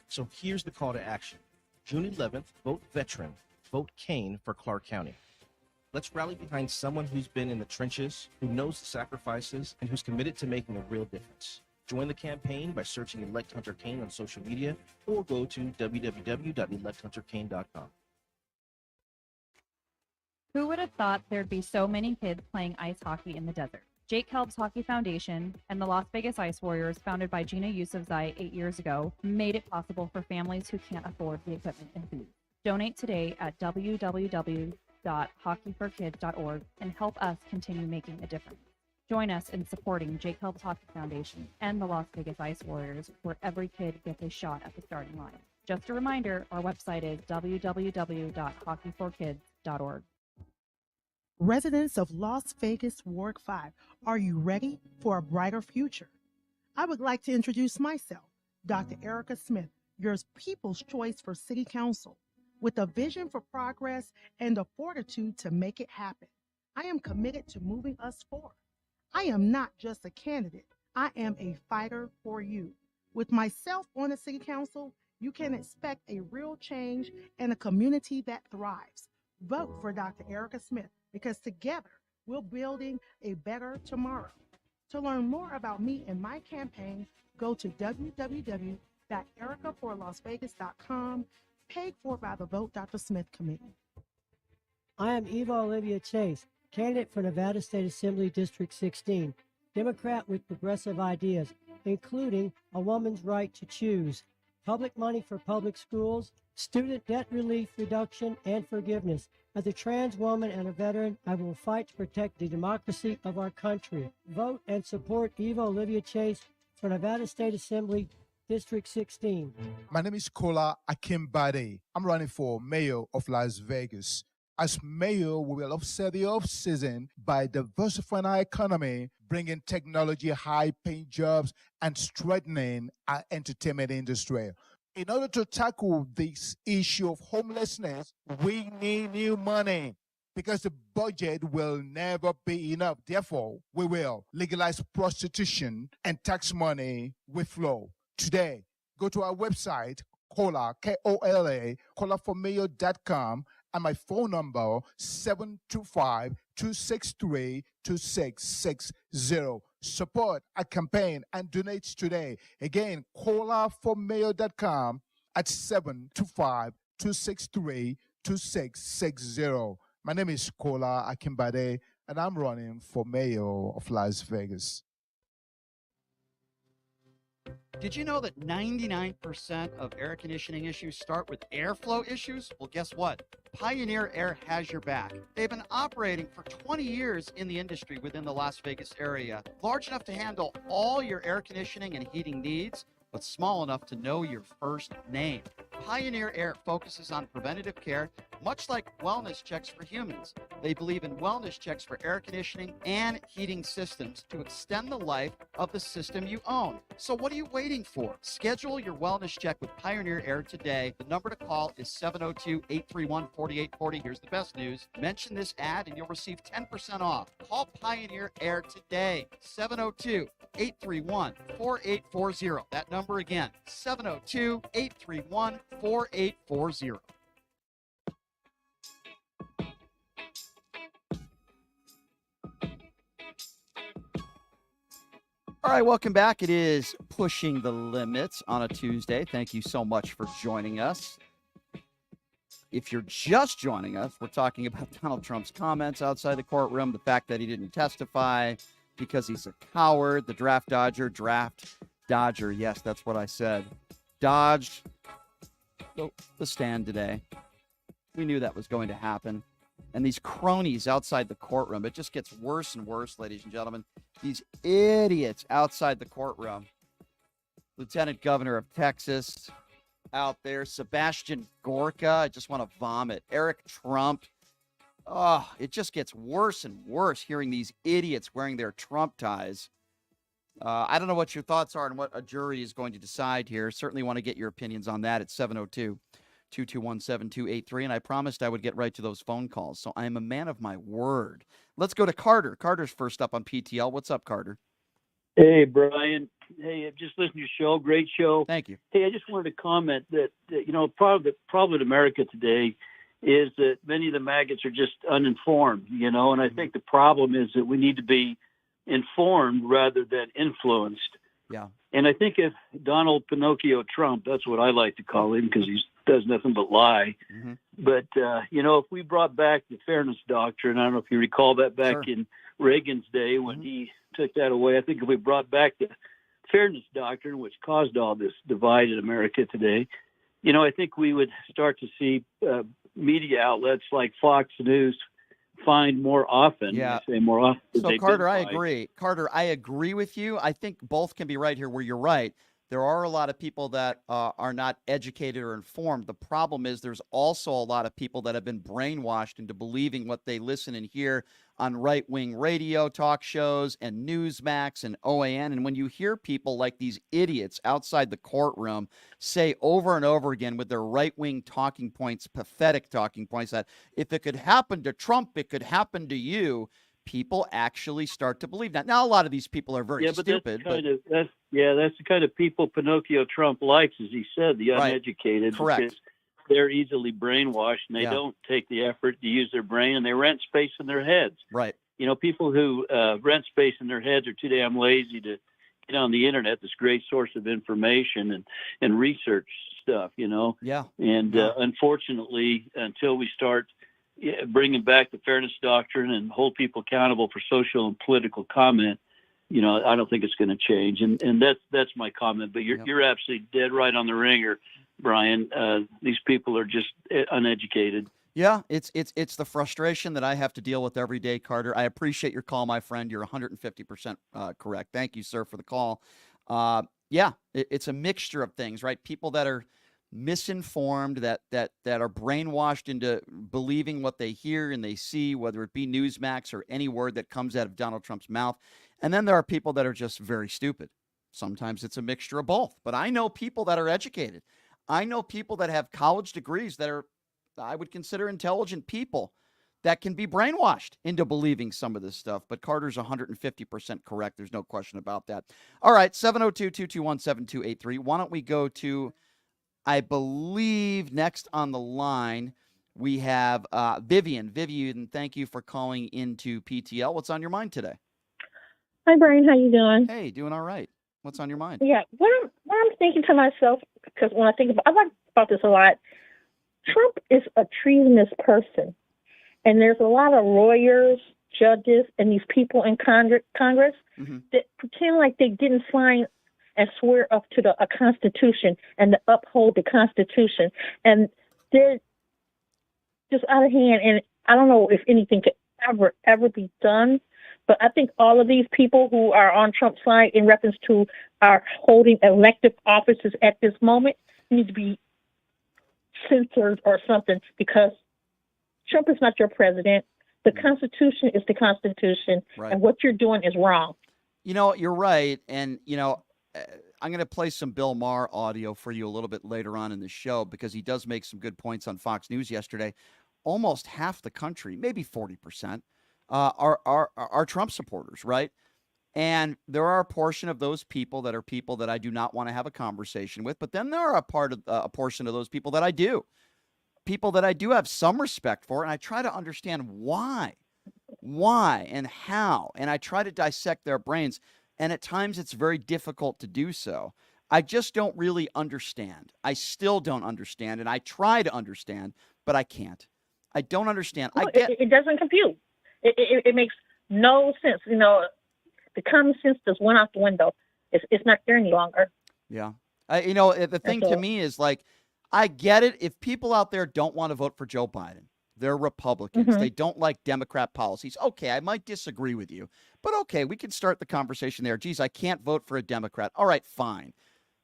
Speaker 12: So here's the call to action. June 11th, vote veteran, vote Kane for Clark County. Let's rally behind someone who's been in the trenches, who knows the sacrifices, and who's committed to making a real difference. Join the campaign by searching Elect Hunter Kane on social media or go to www.electhunterkane.com.
Speaker 13: Who would have thought there'd be so many kids playing ice hockey in the desert? Jake Helps Hockey Foundation and the Las Vegas Ice Warriors, founded by Gina Yusufzai 8 years ago, made it possible for families who can't afford the equipment and food. Donate today at www.hockeyforkids.org and help us continue making a difference. Join us in supporting Jake Helps Hockey Foundation and the Las Vegas Ice Warriors, where every kid gets a shot at the starting line. Just a reminder, our website is www.hockeyforkids.org.
Speaker 14: Residents of Las Vegas Ward 5, are you ready for a brighter future? I would like to introduce myself, Dr. Erica Smith, your People's Choice for City Council. With a vision for progress and the fortitude to make it happen, I am committed to moving us forward. I am not just a candidate, I am a fighter for you. With myself on the City Council, you can expect a real change and a community that thrives. Vote for Dr. Erica Smith, because together we're building a better tomorrow. To learn more about me and my campaign, go to www.ericaforlasvegas.com, paid for by the Vote Dr. Smith Committee.
Speaker 15: I am Eva Olivia Chase, candidate for Nevada State Assembly District 16, Democrat with progressive ideas, including a woman's right to choose, public money for public schools, student debt relief, reduction, and forgiveness. As a trans woman and a veteran, I will fight to protect the democracy of our country. Vote and support Eva Olivia Chase for Nevada State Assembly District 16.
Speaker 16: My name is Kola Akimbade. I'm running for mayor of Las Vegas. As mayor, we will offset the off-season by diversifying our economy, bringing technology, high-paying jobs, and strengthening our entertainment industry. In order to tackle this issue of homelessness, we need new money because the budget will never be enough. Therefore, we will legalize prostitution and tax money will flow. Today, go to our website, Kola, K-O-L-A, kolaformayor.com, and my phone number, 725-263-2660. Support our campaign and donate today. Again, kolaformayor.com at 725-263-2660. My name is Kola Akimbade, and I'm running for mayor of Las Vegas.
Speaker 3: Did you know that 99% of air conditioning issues start with airflow issues? Well, guess what? Pioneer Air has your back. They've been operating for 20 years in the industry within the Las Vegas area, large enough to handle all your air conditioning and heating needs, but small enough to know your first name. Pioneer Air focuses on preventative care, much like wellness checks for humans. They believe in wellness checks for air conditioning and heating systems to extend the life of the system you own. So what are you waiting for? Schedule your wellness check with Pioneer Air today. The number to call is 702-831-4840. Here's the best news. Mention this ad and you'll receive 10% off. Call Pioneer Air today. 702-831-4840. That number again, 702-831-4840. All right, welcome back. It is Pushing the Limits on a Tuesday. Thank you so much for joining us. If you're just joining us, we're talking about Donald Trump's comments outside the courtroom, the fact that he didn't testify because he's a coward, the draft dodger. Yes, that's what I said. Dodged the stand today. We knew that was going to happen. And these cronies outside the courtroom, it just gets worse and worse, ladies and gentlemen. These idiots outside the courtroom. Lieutenant Governor of Texas out there. Sebastian Gorka, I just want to vomit. Eric Trump. Oh, it just gets worse and worse hearing these idiots wearing their Trump ties. I don't know what your thoughts are and what a jury is going to decide here. Certainly want to get your opinions on that at 702-221-7283. And I promised I would get right to those phone calls. So I am a man of my word. Let's go to Carter. Carter's first up on PTL. What's up, Carter?
Speaker 17: Hey, Brian. Hey, I've just listened to your show. Great show.
Speaker 3: Thank you.
Speaker 17: Hey, I just wanted to comment that part of the problem in America today is that many of the maggots are just uninformed, and I think the problem is that we need to be informed rather than influenced.
Speaker 3: Yeah.
Speaker 17: And I think if Donald Pinocchio Trump, that's what I like to call him because he does nothing but lie.
Speaker 3: Mm-hmm.
Speaker 17: But, if we brought back the fairness doctrine, I don't know if you recall that back in Reagan's day when he took that away. I think if we brought back the fairness doctrine, which caused all this divide in America today, I think we would start to see media outlets like Fox News find more often.
Speaker 3: Yeah.
Speaker 17: I say more often.
Speaker 3: So, Carter, I agree. Carter, I agree with you. I think both can be right here where you're right. There are a lot of people that are not educated or informed. The problem is there's also a lot of people that have been brainwashed into believing what they listen and hear on right-wing radio talk shows and Newsmax and OAN. And when you hear people like these idiots outside the courtroom say over and over again with their right-wing talking points, pathetic talking points, that if it could happen to Trump, it could happen to you, people actually start to believe that. Now, a lot of these people are very stupid.
Speaker 17: That's the kind of people Pinocchio Trump likes, as he said, the uneducated.
Speaker 3: Correct.
Speaker 17: Because they're easily brainwashed, and they don't take the effort to use their brain, and they rent space in their heads.
Speaker 3: Right.
Speaker 17: People who rent space in their heads are too damn lazy to get on the internet, this great source of information and research stuff,
Speaker 3: Yeah.
Speaker 17: And unfortunately, until we start bringing back the fairness doctrine and hold people accountable for social and political comment, I don't think it's going to change. And that's my comment. But you're absolutely dead right on the ringer. Brian. These people are just uneducated.
Speaker 3: Yeah, it's the frustration that I have to deal with every day, Carter. I appreciate your call, my friend. You're 150% correct. Thank you, sir, for the call. Yeah, it's a mixture of things, right? People that are misinformed, that are brainwashed into believing what they hear and they see, whether it be Newsmax or any word that comes out of Donald Trump's mouth. And then there are people that are just very stupid. Sometimes it's a mixture of both. But I know people that are educated. I know people that have college degrees that are, I would consider, intelligent people that can be brainwashed into believing some of this stuff. But Carter's 150% correct. There's no question about that. All right, 702-221-7283. Why don't we go to, I believe, next on the line, we have Vivian. Vivian, thank you for calling into PTL. What's on your mind today?
Speaker 18: Hi, Brian. How you doing?
Speaker 3: Hey, doing all right. What's on your mind?
Speaker 18: Yeah, what I'm thinking to myself, because when I think about this a lot, Trump is a treasonous person. And there's a lot of lawyers, judges, and these people in Congress that pretend like they didn't sign and swear up to a Constitution and to uphold the Constitution. And they're just out of hand. And I don't know if anything could ever be done. But I think all of these people who are on Trump's side in reference to are holding elective offices at this moment need to be censored or something, because Trump is not your president. The Constitution is the Constitution,
Speaker 3: Right.
Speaker 18: and what you're doing is wrong.
Speaker 3: You know, you're right. And, I'm going to play some Bill Maher audio for you a little bit later on in the show, because he does make some good points on Fox News yesterday. Almost half the country, maybe 40%, are Trump supporters, right? And there are a portion of those people that are people that I do not want to have a conversation with. But then there are a portion of those people that I do. People that I do have some respect for, and I try to understand why and how, and I try to dissect their brains, and at times it's very difficult to do so. I just don't really understand. I still don't understand, and I try to understand, but I can't. I don't understand.
Speaker 18: No, it doesn't compute. It makes no sense. The common sense just went out the window. It's not there any longer.
Speaker 3: Yeah. The thing to me is, like, I get it if people out there don't want to vote for Joe Biden. They're Republicans. They don't like Democrat policies. Okay, I might disagree with you, but okay, we can start the conversation there. Geez, I can't vote for a Democrat. All right, fine.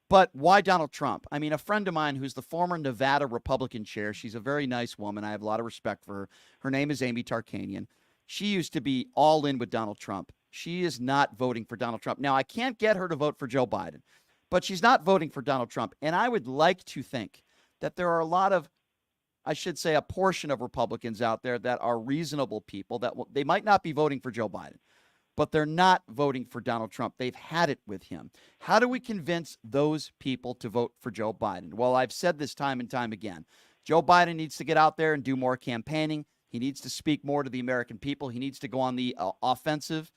Speaker 3: But why Donald Trump? I mean, a friend of mine who's the former Nevada Republican chair, she's a very nice woman. I have a lot of respect for her. Her name is Amy Tarkanian. She used to be all in with Donald Trump. She is not voting for Donald Trump. Now, I can't get her to vote for Joe Biden, but she's not voting for Donald Trump. And I would like to think that there are a lot of, I should say, a portion of Republicans out there that are reasonable people, that they might not be voting for Joe Biden, but they're not voting for Donald Trump. They've had it with him. How do we convince those people to vote for Joe Biden? Well, I've said this time and time again. Joe Biden needs to get out there and do more campaigning. He needs to speak more to the American people. He needs to go on the offensive.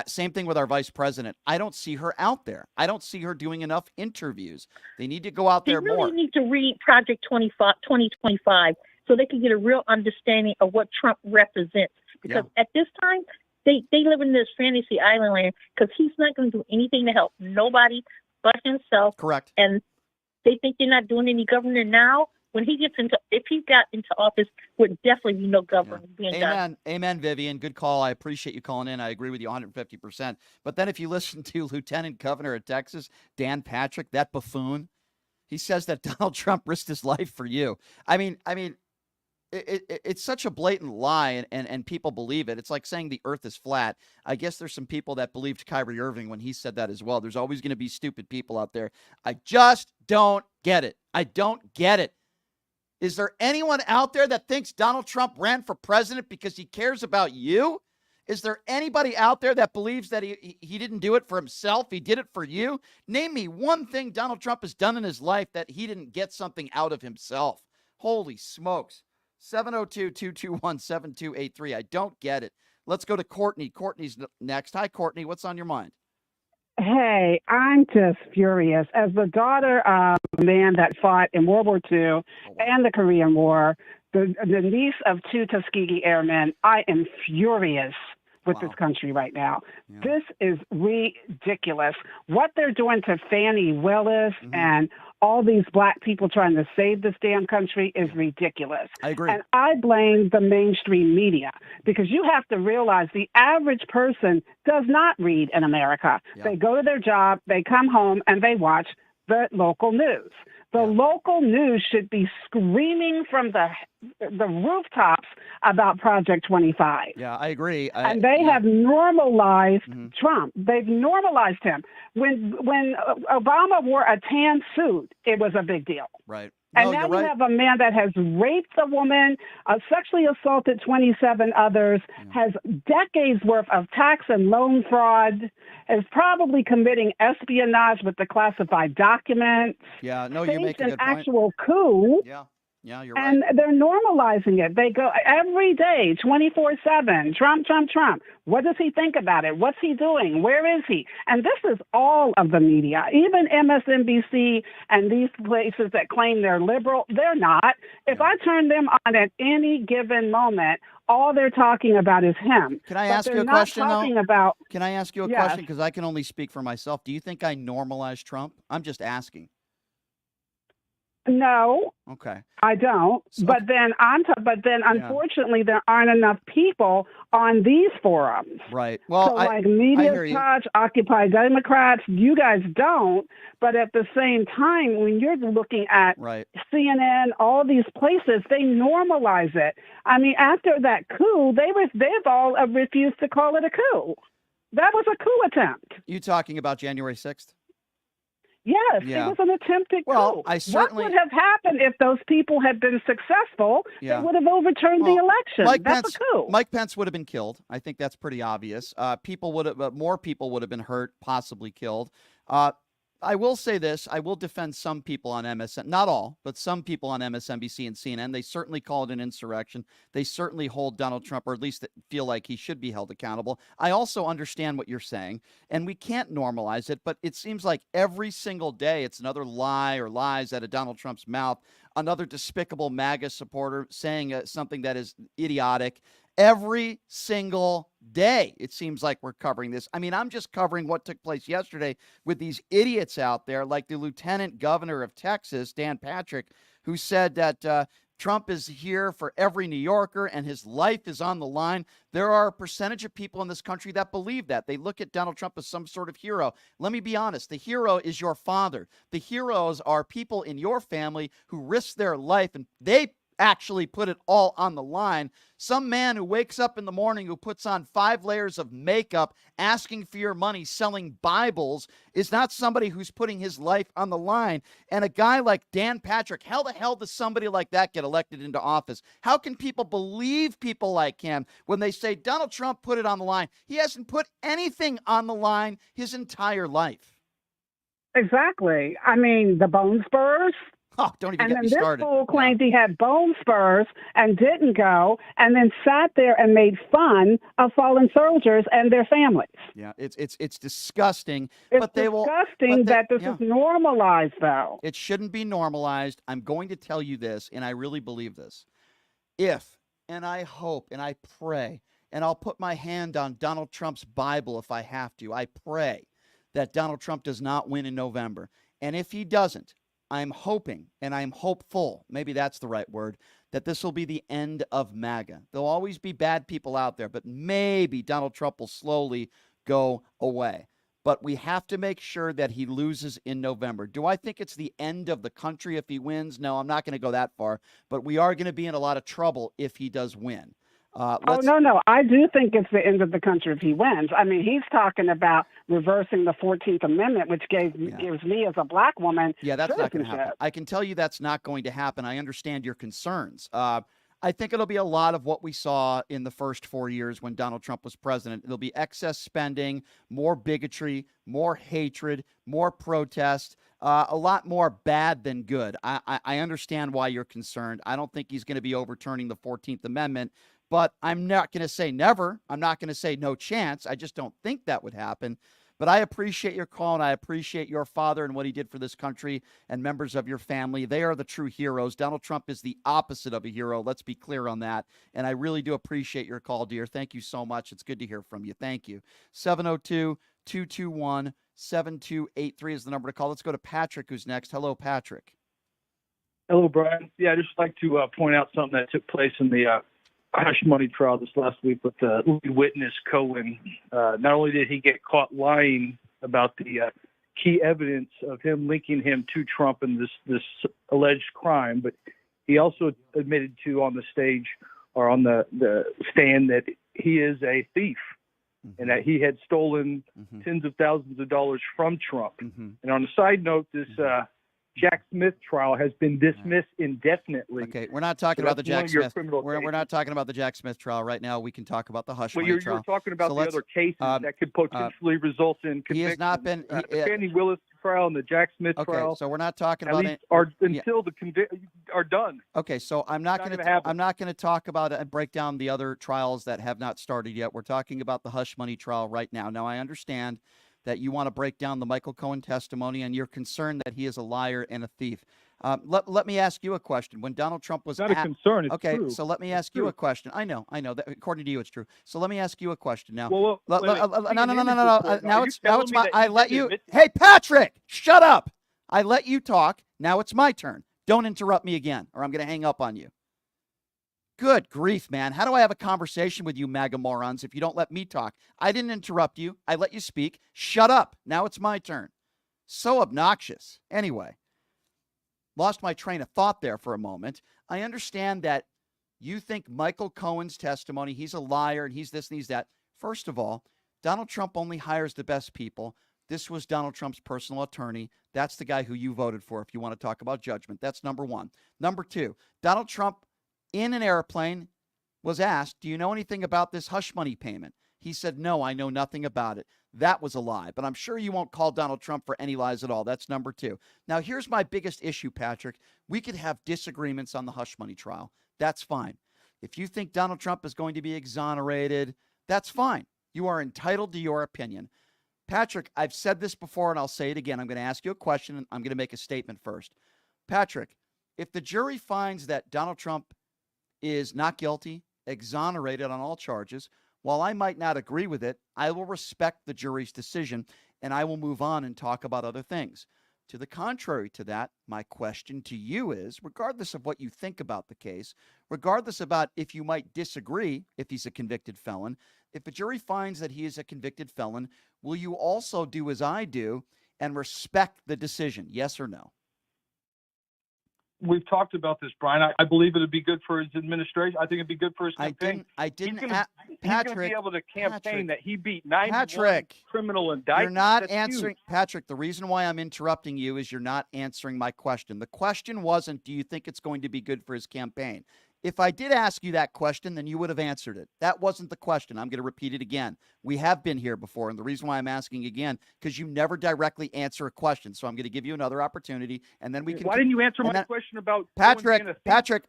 Speaker 3: Same thing with our vice president. I don't see her out there. I don't see her doing enough interviews. They need to go out there more.
Speaker 18: They really need to read Project 2025 so they can get a real understanding of what Trump represents. Because at this time, they live in this fantasy island land, because he's not going to do anything to help nobody but himself.
Speaker 3: Correct.
Speaker 18: And they think they're not doing any governing now. If he got into office, would definitely be no governing being done.
Speaker 3: Amen, Vivian. Good call. I appreciate you calling in. I agree with you 150%. But then if you listen to Lieutenant Governor of Texas, Dan Patrick, that buffoon, he says that Donald Trump risked his life for you. I mean, it's such a blatant lie, and people believe it. It's like saying the earth is flat. I guess there's some people that believed Kyrie Irving when he said that as well. There's always going to be stupid people out there. I just don't get it. I don't get it. Is there anyone out there that thinks Donald Trump ran for president because he cares about you? Is there anybody out there that believes that he didn't do it for himself? He did it for you? Name me one thing Donald Trump has done in his life that he didn't get something out of himself. Holy smokes. 702-221-7283. I don't get it. Let's go to Courtney. Courtney's next. Hi, Courtney. What's on your mind?
Speaker 19: Hey, I'm just furious. As the daughter of a man that fought in World War II and the Korean War, the niece of two Tuskegee Airmen, I am furious with this country right now. Yeah. This is ridiculous. What they're doing to Fani Willis and all these black people trying to save this damn country is ridiculous.
Speaker 3: I agree.
Speaker 19: And I blame the mainstream media because you have to realize the average person does not read in America.
Speaker 3: Yeah.
Speaker 19: They go to their job, they come home, and they watch the local news. The local news should be screaming from the rooftops about Project 25.
Speaker 3: Yeah, I agree.
Speaker 19: And they have normalized Trump. They've normalized him. When Obama wore a tan suit, it was a big deal.
Speaker 3: Right.
Speaker 19: And
Speaker 3: No,
Speaker 19: now
Speaker 3: you're
Speaker 19: you
Speaker 3: right.
Speaker 19: have a man that has raped a woman, sexually assaulted 27 others, has decades worth of tax and loan fraud, is probably committing espionage with the classified documents.
Speaker 3: Yeah, no, you make
Speaker 19: staged
Speaker 3: a
Speaker 19: an
Speaker 3: good point.
Speaker 19: actual coup.
Speaker 3: Yeah, you're
Speaker 19: And
Speaker 3: right.
Speaker 19: they're normalizing it. They go every day, 24/7. Trump, Trump, Trump. What does he think about it? What's he doing? Where is he? And this is all of the media, even MSNBC and these places that claim they're liberal. They're not. If I turn them on at any given moment, all they're talking about is him.
Speaker 3: Can I
Speaker 19: But
Speaker 3: ask you
Speaker 19: they're
Speaker 3: a
Speaker 19: not
Speaker 3: question, though?
Speaker 19: talking about.
Speaker 3: Can I ask you a
Speaker 19: Yes.
Speaker 3: question? Because I can only speak for myself. Do you think I normalize Trump? I'm just asking.
Speaker 19: No,
Speaker 3: Okay.
Speaker 19: I don't. But then unfortunately, there aren't enough people on these forums.
Speaker 3: Right. Well,
Speaker 19: So,
Speaker 3: I
Speaker 19: like
Speaker 3: hear
Speaker 19: Media
Speaker 3: you.
Speaker 19: Touch, Occupy Democrats, you guys don't. But at the same time, when you're looking at
Speaker 3: Right.
Speaker 19: CNN, all these places, they normalize it. I mean, after that coup, they've all refused to call it a coup. That was a coup attempt.
Speaker 3: You talking about January 6th?
Speaker 19: Yes,
Speaker 3: Yeah.
Speaker 19: it was an attempted coup.
Speaker 3: I certainly-
Speaker 19: What would have happened if those people had been successful?
Speaker 3: Yeah.
Speaker 19: They would have overturned the election. That's a coup.
Speaker 3: Mike Pence would have been killed. I think that's pretty obvious. More people would have been hurt, possibly killed. I will say this. I will defend some people on MSN, not all, but some people on MSNBC and CNN. They certainly call it an insurrection. They certainly hold Donald Trump, or at least feel like he should be held accountable. I also understand what you're saying, and we can't normalize it, but it seems like every single day it's another lie or lies out of Donald Trump's mouth, another despicable MAGA supporter saying something that is idiotic. Every single day, it seems like we're covering this. I mean, I'm just covering what took place yesterday with these idiots out there, like the lieutenant governor of Texas, Dan Patrick, who said that Trump is here for every New Yorker and his life is on the line. There are a percentage of people in this country that believe that. They look at Donald Trump as some sort of hero. Let me be honest. The hero is your father. The heroes are people in your family who risk their life, and they actually put it all on the line. Some man who wakes up in the morning, who puts on 5 layers of makeup, asking for your money, selling Bibles, is not somebody who's putting his life on the line. And a guy like Dan Patrick, how the hell does somebody like that get elected into office? How can people believe people like him when they say Donald Trump put it on the line? He hasn't put anything on the line his entire life.
Speaker 19: Exactly. I mean, the bone spurs.
Speaker 3: Oh, don't even
Speaker 19: and
Speaker 3: get
Speaker 19: then
Speaker 3: me
Speaker 19: this
Speaker 3: started.
Speaker 19: fool claimed he had bone spurs and didn't go, and then sat there and made fun of fallen soldiers and their families.
Speaker 3: Yeah, it's disgusting.
Speaker 19: It's
Speaker 3: but they
Speaker 19: disgusting that this is normalized, though.
Speaker 3: It shouldn't be normalized. I'm going to tell you this, and I really believe this. If, and I hope, and I pray, and I'll put my hand on Donald Trump's Bible if I have to, I pray that Donald Trump does not win in November. And if he doesn't, I'm hoping, and I'm hopeful, maybe that's the right word, that this will be the end of MAGA. There'll always be bad people out there, but maybe Donald Trump will slowly go away. But we have to make sure that he loses in November. Do I think it's the end of the country if he wins? No, I'm not going to go that far. But we are going to be in a lot of trouble if he does win.
Speaker 19: No. I do think it's the end of the country if he wins. I mean, he's talking about reversing the 14th Amendment, which gives me as a black woman
Speaker 3: Yeah, that's not going to
Speaker 19: citizenship.
Speaker 3: happen. I can tell you that's not going to happen. I understand your concerns. I think it'll be a lot of what we saw in the first 4 years when Donald Trump was president. It'll be excess spending, more bigotry, more hatred, more protest, a lot more bad than good. I understand why you're concerned. I don't think he's going to be overturning the 14th Amendment. But I'm not going to say never. I'm not going to say no chance. I just don't think that would happen. But I appreciate your call, and I appreciate your father and what he did for this country and members of your family. They are the true heroes. Donald Trump is the opposite of a hero. Let's be clear on that. And I really do appreciate your call, dear. Thank you so much. It's good to hear from you. Thank you. 702-221-02. 888-938-7283 is the number to call. Let's go to Patrick, who's next. Hello, Patrick.
Speaker 20: Hello, Brian. Yeah, I'd just like to point out something that took place in the hush money trial this last week with the lead witness, Cohen. Not only did he get caught lying about the key evidence of him linking him to Trump and this alleged crime, but he also admitted to on the stage or on the stand that he is a thief and that he had stolen tens of thousands of dollars from Trump. And on a side note, this Jack Smith trial has been dismissed indefinitely.
Speaker 3: Okay, we're not talking about the Jack Smith. We're not talking about the Jack Smith trial right now. We can talk about the hush money trial.
Speaker 20: You're talking about the other cases that could potentially result in conviction.
Speaker 3: He has not been
Speaker 20: the Fani Willis trial and the Jack Smith trial.
Speaker 3: Okay, so we're not talking about it
Speaker 20: until the are done.
Speaker 3: Okay, so I'm not going to talk about it and break down the other trials that have not started yet. We're talking about the hush money trial right now. Now I understand that you want to break down the Michael Cohen testimony, and you're concerned that he is a liar and a thief. Let me ask you a question. When Donald Trump was
Speaker 20: not a concern, it's
Speaker 3: okay,
Speaker 20: true.
Speaker 3: so let me ask you a question. I know that according to you, it's true. So let me ask you a question now.
Speaker 20: No.
Speaker 3: Now it's my. I let you. Hey, Patrick, shut up. I let you talk. Now it's my turn. Don't interrupt me again, or I'm going to hang up on you. Good grief, man. How do I have a conversation with you MAGA morons if you don't let me talk? I didn't interrupt you. I let you speak. Shut up. Now it's my turn. So obnoxious. Anyway, lost my train of thought there for a moment. I understand that you think Michael Cohen's testimony, he's a liar and he's this and he's that. First of all, Donald Trump only hires the best people. This was Donald Trump's personal attorney. That's the guy who you voted for if you want to talk about judgment. That's number one. Number two, Donald Trump in an airplane was asked, do you know anything about this hush money payment? He said, no, I know nothing about it. That was a lie, but I'm sure you won't call Donald Trump for any lies at all. That's number two. Now, here's my biggest issue, Patrick. We could have disagreements on the hush money trial. That's fine. If you think Donald Trump is going to be exonerated, that's fine. You are entitled to your opinion. Patrick, I've said this before and I'll say it again. I'm going to ask you a question and I'm going to make a statement first. Patrick, if the jury finds that Donald Trump is not guilty, exonerated on all charges, while I might not agree with it, I will respect the jury's decision and I will move on and talk about other things. To the contrary to that, my question to you is, regardless of what you think about the case, regardless about if you might disagree if he's a convicted felon, if a jury finds that he is a convicted felon, will you also do as I do and respect the decision? Yes or no?
Speaker 20: We've talked about this, Brian. I believe it would be good for his administration. I think it'd be good for his campaign.
Speaker 3: He's going
Speaker 20: to be able to campaign that he beat 91 criminal indictments.
Speaker 3: You're not answering, Patrick. The reason why I'm interrupting you is you're not answering my question. The question wasn't, do you think it's going to be good for his campaign? If I did ask you that question, then you would have answered it. That wasn't the question. I'm going to repeat it again. We have been here before, and the reason why I'm asking again, because you never directly answer a question. So I'm going to give you another opportunity, and then we can.
Speaker 20: Why didn't you answer my question about
Speaker 3: Patrick? Patrick,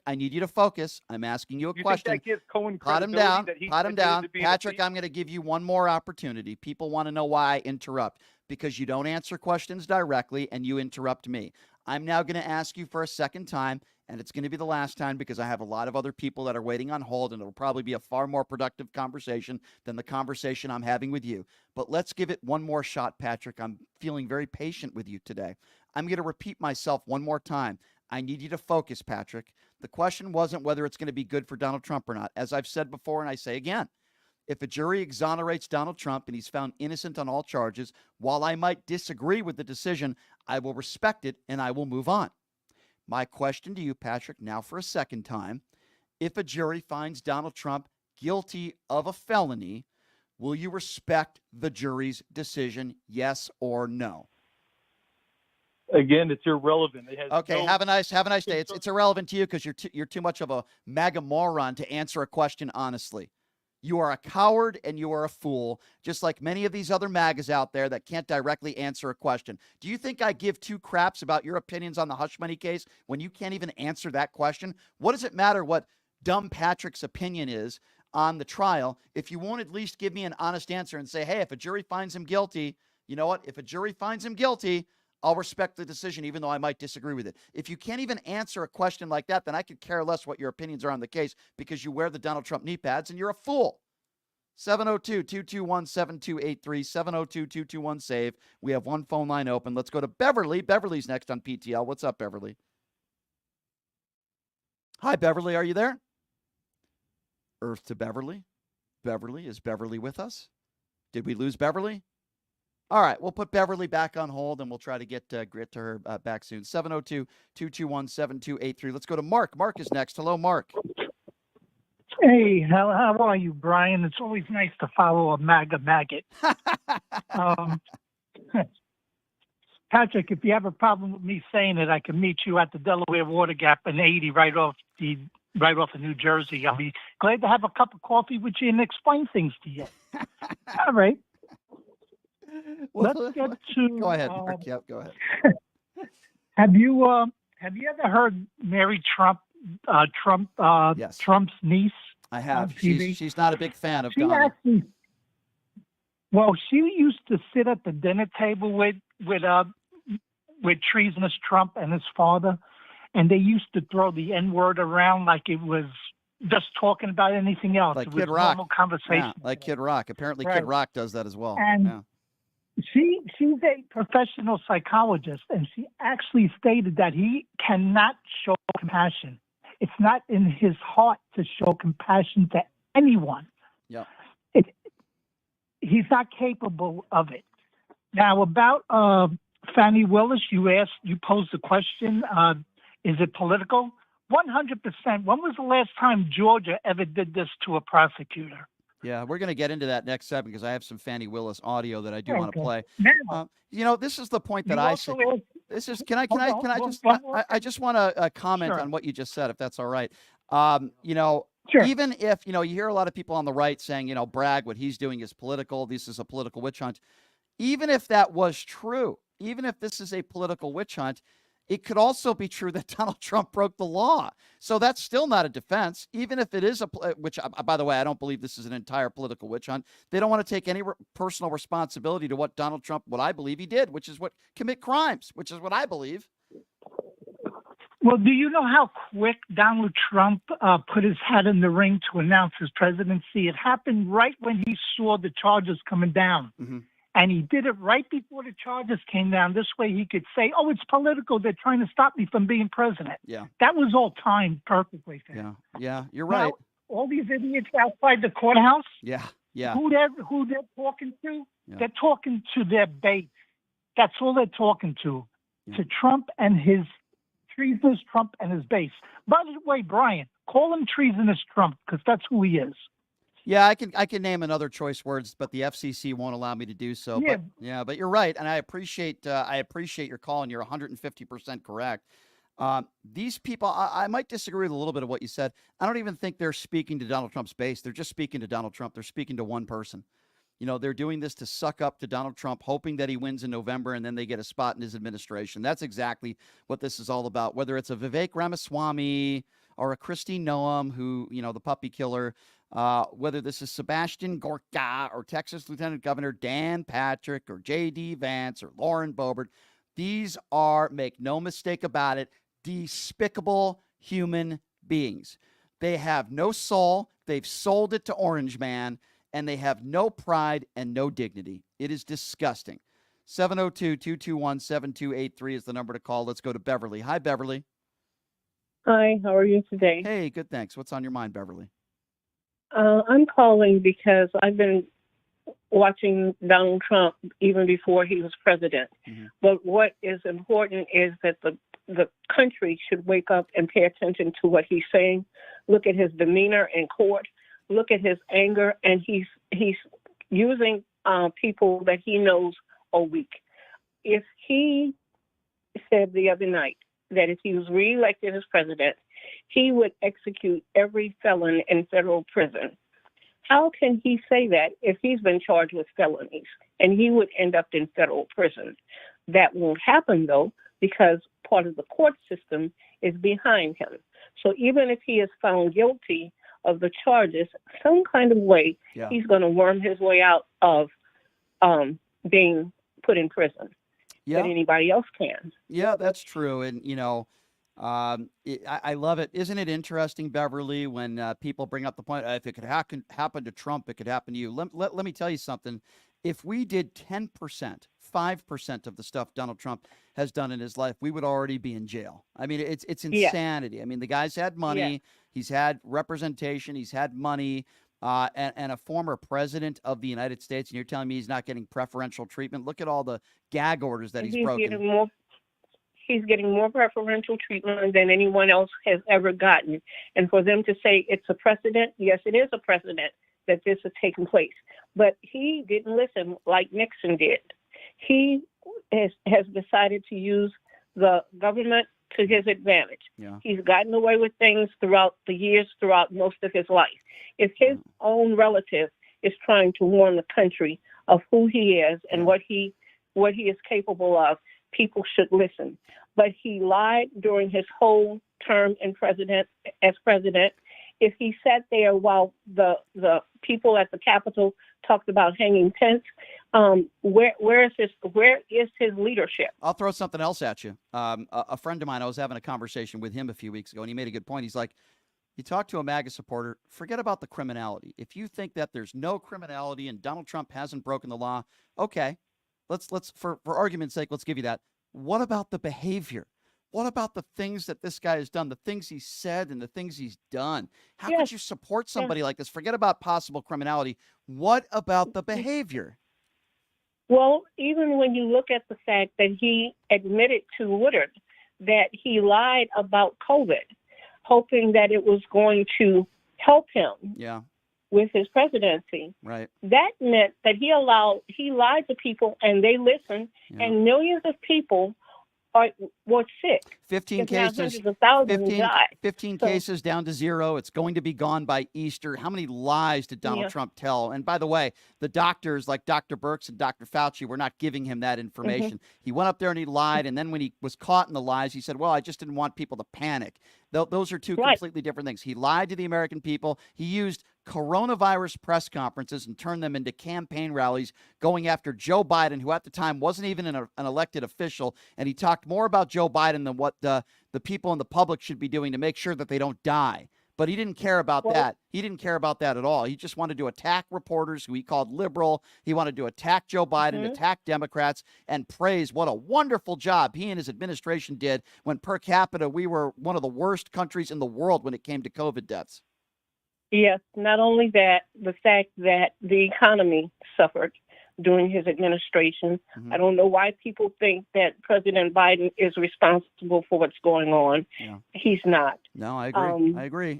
Speaker 3: I need you to focus. I'm asking you a question.
Speaker 20: Think that gives Cohen
Speaker 3: Pot him down. Pot him down. Patrick, I'm going to give you one more opportunity. People want to know why I interrupt, because you don't answer questions directly, and you interrupt me. I'm now going to ask you for a second time, and it's going to be the last time because I have a lot of other people that are waiting on hold, and it'll probably be a far more productive conversation than the conversation I'm having with you. But let's give it one more shot, Patrick. I'm feeling very patient with you today. I'm going to repeat myself one more time. I need you to focus, Patrick. The question wasn't whether it's going to be good for Donald Trump or not. As I've said before, and I say again, if a jury exonerates Donald Trump and he's found innocent on all charges, while I might disagree with the decision, I will respect it and I will move on. My question to you, Patrick, now for a second time, if a jury finds Donald Trump guilty of a felony, will you respect the jury's decision, yes or no?
Speaker 20: Again, it's irrelevant.
Speaker 3: Okay, have a nice day. It's irrelevant to you because you're too much of a MAGA moron to answer a question honestly. You are a coward and you are a fool, just like many of these other MAGAs out there that can't directly answer a question. Do you think I give two craps about your opinions on the hush money case when you can't even answer that question? What does it matter what dumb Patrick's opinion is on the trial if you won't at least give me an honest answer and say, hey, if a jury finds him guilty, you know what? If a jury finds him guilty, I'll respect the decision, even though I might disagree with it. If you can't even answer a question like that, then I could care less what your opinions are on the case because you wear the Donald Trump knee pads and you're a fool. 702-221-7283, 702-221-SAVE. We have one phone line open. Let's go to Beverly. Beverly's next on PTL. What's up, Beverly? Hi, Beverly. Are you there? Earth to Beverly. Beverly, is Beverly with us? Did we lose Beverly? All right, we'll put Beverly back on hold, and we'll try to get to her back soon. 702-221-7283. Let's go to Mark. Mark is next. Hello, Mark.
Speaker 21: Hey, how are you, Brian? It's always nice to follow a MAGA maggot. Patrick, if you have a problem with me saying it, I can meet you at the Delaware Water Gap in 80 right off of New Jersey. I'll be glad to have a cup of coffee with you and explain things to you. All right. Let's get to.
Speaker 3: Go ahead, Mark. Yep, go ahead.
Speaker 21: Have you ever heard Mary Trump?
Speaker 3: Yes.
Speaker 21: Trump's niece.
Speaker 3: I have.
Speaker 21: On TV?
Speaker 3: She's not a big fan of
Speaker 21: She
Speaker 3: Donald.
Speaker 21: actually. Well, she used to sit at the dinner table with treasonous Trump and his father, and they used to throw the N-word around like it was just talking about anything else.
Speaker 3: Like
Speaker 21: It was
Speaker 3: Kid Rock.
Speaker 21: normal conversation.
Speaker 3: Yeah, like Kid Rock. Apparently,
Speaker 21: Right.
Speaker 3: Kid Rock does that as well.
Speaker 21: And
Speaker 3: yeah.
Speaker 21: she's a professional psychologist, and she actually stated that he cannot show compassion. It's not in his heart to show compassion to anyone.
Speaker 3: Yeah.
Speaker 21: He's not capable of it. Now, about Fani Willis, you posed the question, is it political? 100%. When was the last time Georgia ever did this to a prosecutor?
Speaker 3: Yeah, we're going to get into that next segment because I have some Fani Willis audio that I do want to play.
Speaker 21: Now,
Speaker 3: this is the point that
Speaker 21: you
Speaker 3: I
Speaker 21: also
Speaker 3: say.
Speaker 21: asked-
Speaker 3: This is. Can I just? I just want to comment on what you just said, if that's all right.
Speaker 21: Sure.
Speaker 3: Even if you hear a lot of people on the right saying, Bragg, what he's doing is political. This is a political witch hunt. Even if that was true, even if this is a political witch hunt, it could also be true that Donald Trump broke the law. So that's still not a defense, even if it is which, by the way, I don't believe this is an entire political witch hunt. They don't want to take any personal responsibility to what Donald Trump, what I believe he did, which is commit crimes, which is what I believe.
Speaker 21: Well, do you know how quick Donald Trump put his hat in the ring to announce his presidency? It happened right when he saw the charges coming down.
Speaker 3: Mm-hmm.
Speaker 21: And he did it right before the charges came down. This way he could say, oh, it's political. They're trying to stop me from being president.
Speaker 3: Yeah.
Speaker 21: That was all timed perfectly for him.
Speaker 3: Yeah, you're right.
Speaker 21: Now, all these idiots outside the courthouse,
Speaker 3: yeah.
Speaker 21: who they're talking to,
Speaker 3: Yeah.
Speaker 21: they're talking to their base. That's all they're talking to Trump and his treasonous Trump and his base. By the way, Brian, call him treasonous Trump because that's who he is.
Speaker 3: Yeah, I can name another choice words, but the FCC won't allow me to do so.
Speaker 21: Yeah.
Speaker 3: But you're right, and I appreciate your call, and you're 150% correct. These people, I might disagree with a little bit of what you said. I don't even think they're speaking to Donald Trump's base. They're just speaking to Donald Trump. They're speaking to one person. They're doing this to suck up to Donald Trump, hoping that he wins in November, and then they get a spot in his administration. That's exactly what this is all about. Whether it's a Vivek Ramaswamy or a Kristi Noem, who the puppy killer. Whether this is Sebastian Gorka or Texas Lieutenant Governor Dan Patrick or J.D. Vance or Lauren Boebert, these are, make no mistake about it, despicable human beings. They have no soul. They've sold it to Orange Man, and they have no pride and no dignity. It is disgusting. 702-221-7283 is the number to call. Let's go to Beverly. Hi, Beverly.
Speaker 22: Hi, how are you today?
Speaker 3: Hey, good, thanks. What's on your mind, Beverly?
Speaker 22: I'm calling because I've been watching Donald Trump even before he was president.
Speaker 3: Mm-hmm.
Speaker 22: But what is important is that the country should wake up and pay attention to what he's saying. Look at his demeanor in court. Look at his anger, and he's using people that he knows are weak. If he said the other night that if he was reelected as president, he would execute every felon in federal prison. How can he say that if he's been charged with felonies and he would end up in federal prison? That won't happen, though, because part of the court system is behind him. So even if he is found guilty of the charges, some kind of way, he's going to worm his way out of being put in prison that anybody else can.
Speaker 3: Yeah, that's true. And, I love it. Isn't it interesting, Beverly, when people bring up the point, if it could happen to Trump, it could happen to you. Let me tell you something. If we did 10%, 5% of the stuff Donald Trump has done in his life, we would already be in jail. I mean, it's insanity. I mean, the guy's had money. He's had representation. He's had money. And a former president of the United States, and you're telling me he's not getting preferential treatment? Look at all the gag orders that he's broken.
Speaker 22: He's getting more preferential treatment than anyone else has ever gotten. And for them to say it's a precedent, yes, it is a precedent that this has taken place. But he didn't listen like Nixon did. He has decided to use the government to his advantage.
Speaker 3: Yeah.
Speaker 22: He's gotten away with things throughout the years, throughout most of his life. If his own relative is trying to warn the country of who he is and what he is capable of, people should listen. But he lied during his whole term as president. If he sat there while the people at the Capitol talked about hanging Pence, where is his leadership?
Speaker 3: I'll throw something else at you. A friend of mine, I was having a conversation with him a few weeks ago, and he made a good point. He's like, you talk to a MAGA supporter, forget about the criminality. If you think that there's no criminality and Donald Trump hasn't broken the law, okay, let's for argument's sake, let's give you that. What about the behavior? What about the things that this guy has done, the things he said and the things he's done? How could you support somebody like this? Forget about possible criminality. What about the behavior?
Speaker 22: Well, even when you look at the fact that he admitted to Woodard that he lied about COVID, hoping that it was going to help him with his presidency.
Speaker 3: Right.
Speaker 22: That meant that he lied to people and they listened, and millions of people were sick.
Speaker 3: 15 cases.
Speaker 22: Hundreds of thousands died.
Speaker 3: 15 cases down to 0. It's going to be gone by Easter. How many lies did Donald Trump tell? And by the way, the doctors like Dr. Birx and Dr. Fauci were not giving him that information. He went up there and he lied. And then when he was caught in the lies, he said, well, I just didn't want people to panic. Those are two completely different things. He lied to the American people. He used coronavirus press conferences and turned them into campaign rallies going after Joe Biden, who at the time wasn't even an elected official. And he talked more about Joe Biden than what the people in the public should be doing to make sure that they don't die. But he didn't care about that. He didn't care about that at all. He just wanted to attack reporters who he called liberal. He wanted to attack Joe Biden, attack Democrats, and praise what a wonderful job he and his administration did when per capita we were one of the worst countries in the world when it came to COVID deaths.
Speaker 22: Yes, not only that, the fact that the economy suffered during his administration. I don't know why people think that President Biden is responsible for what's going on. He's not.
Speaker 3: No, I agree.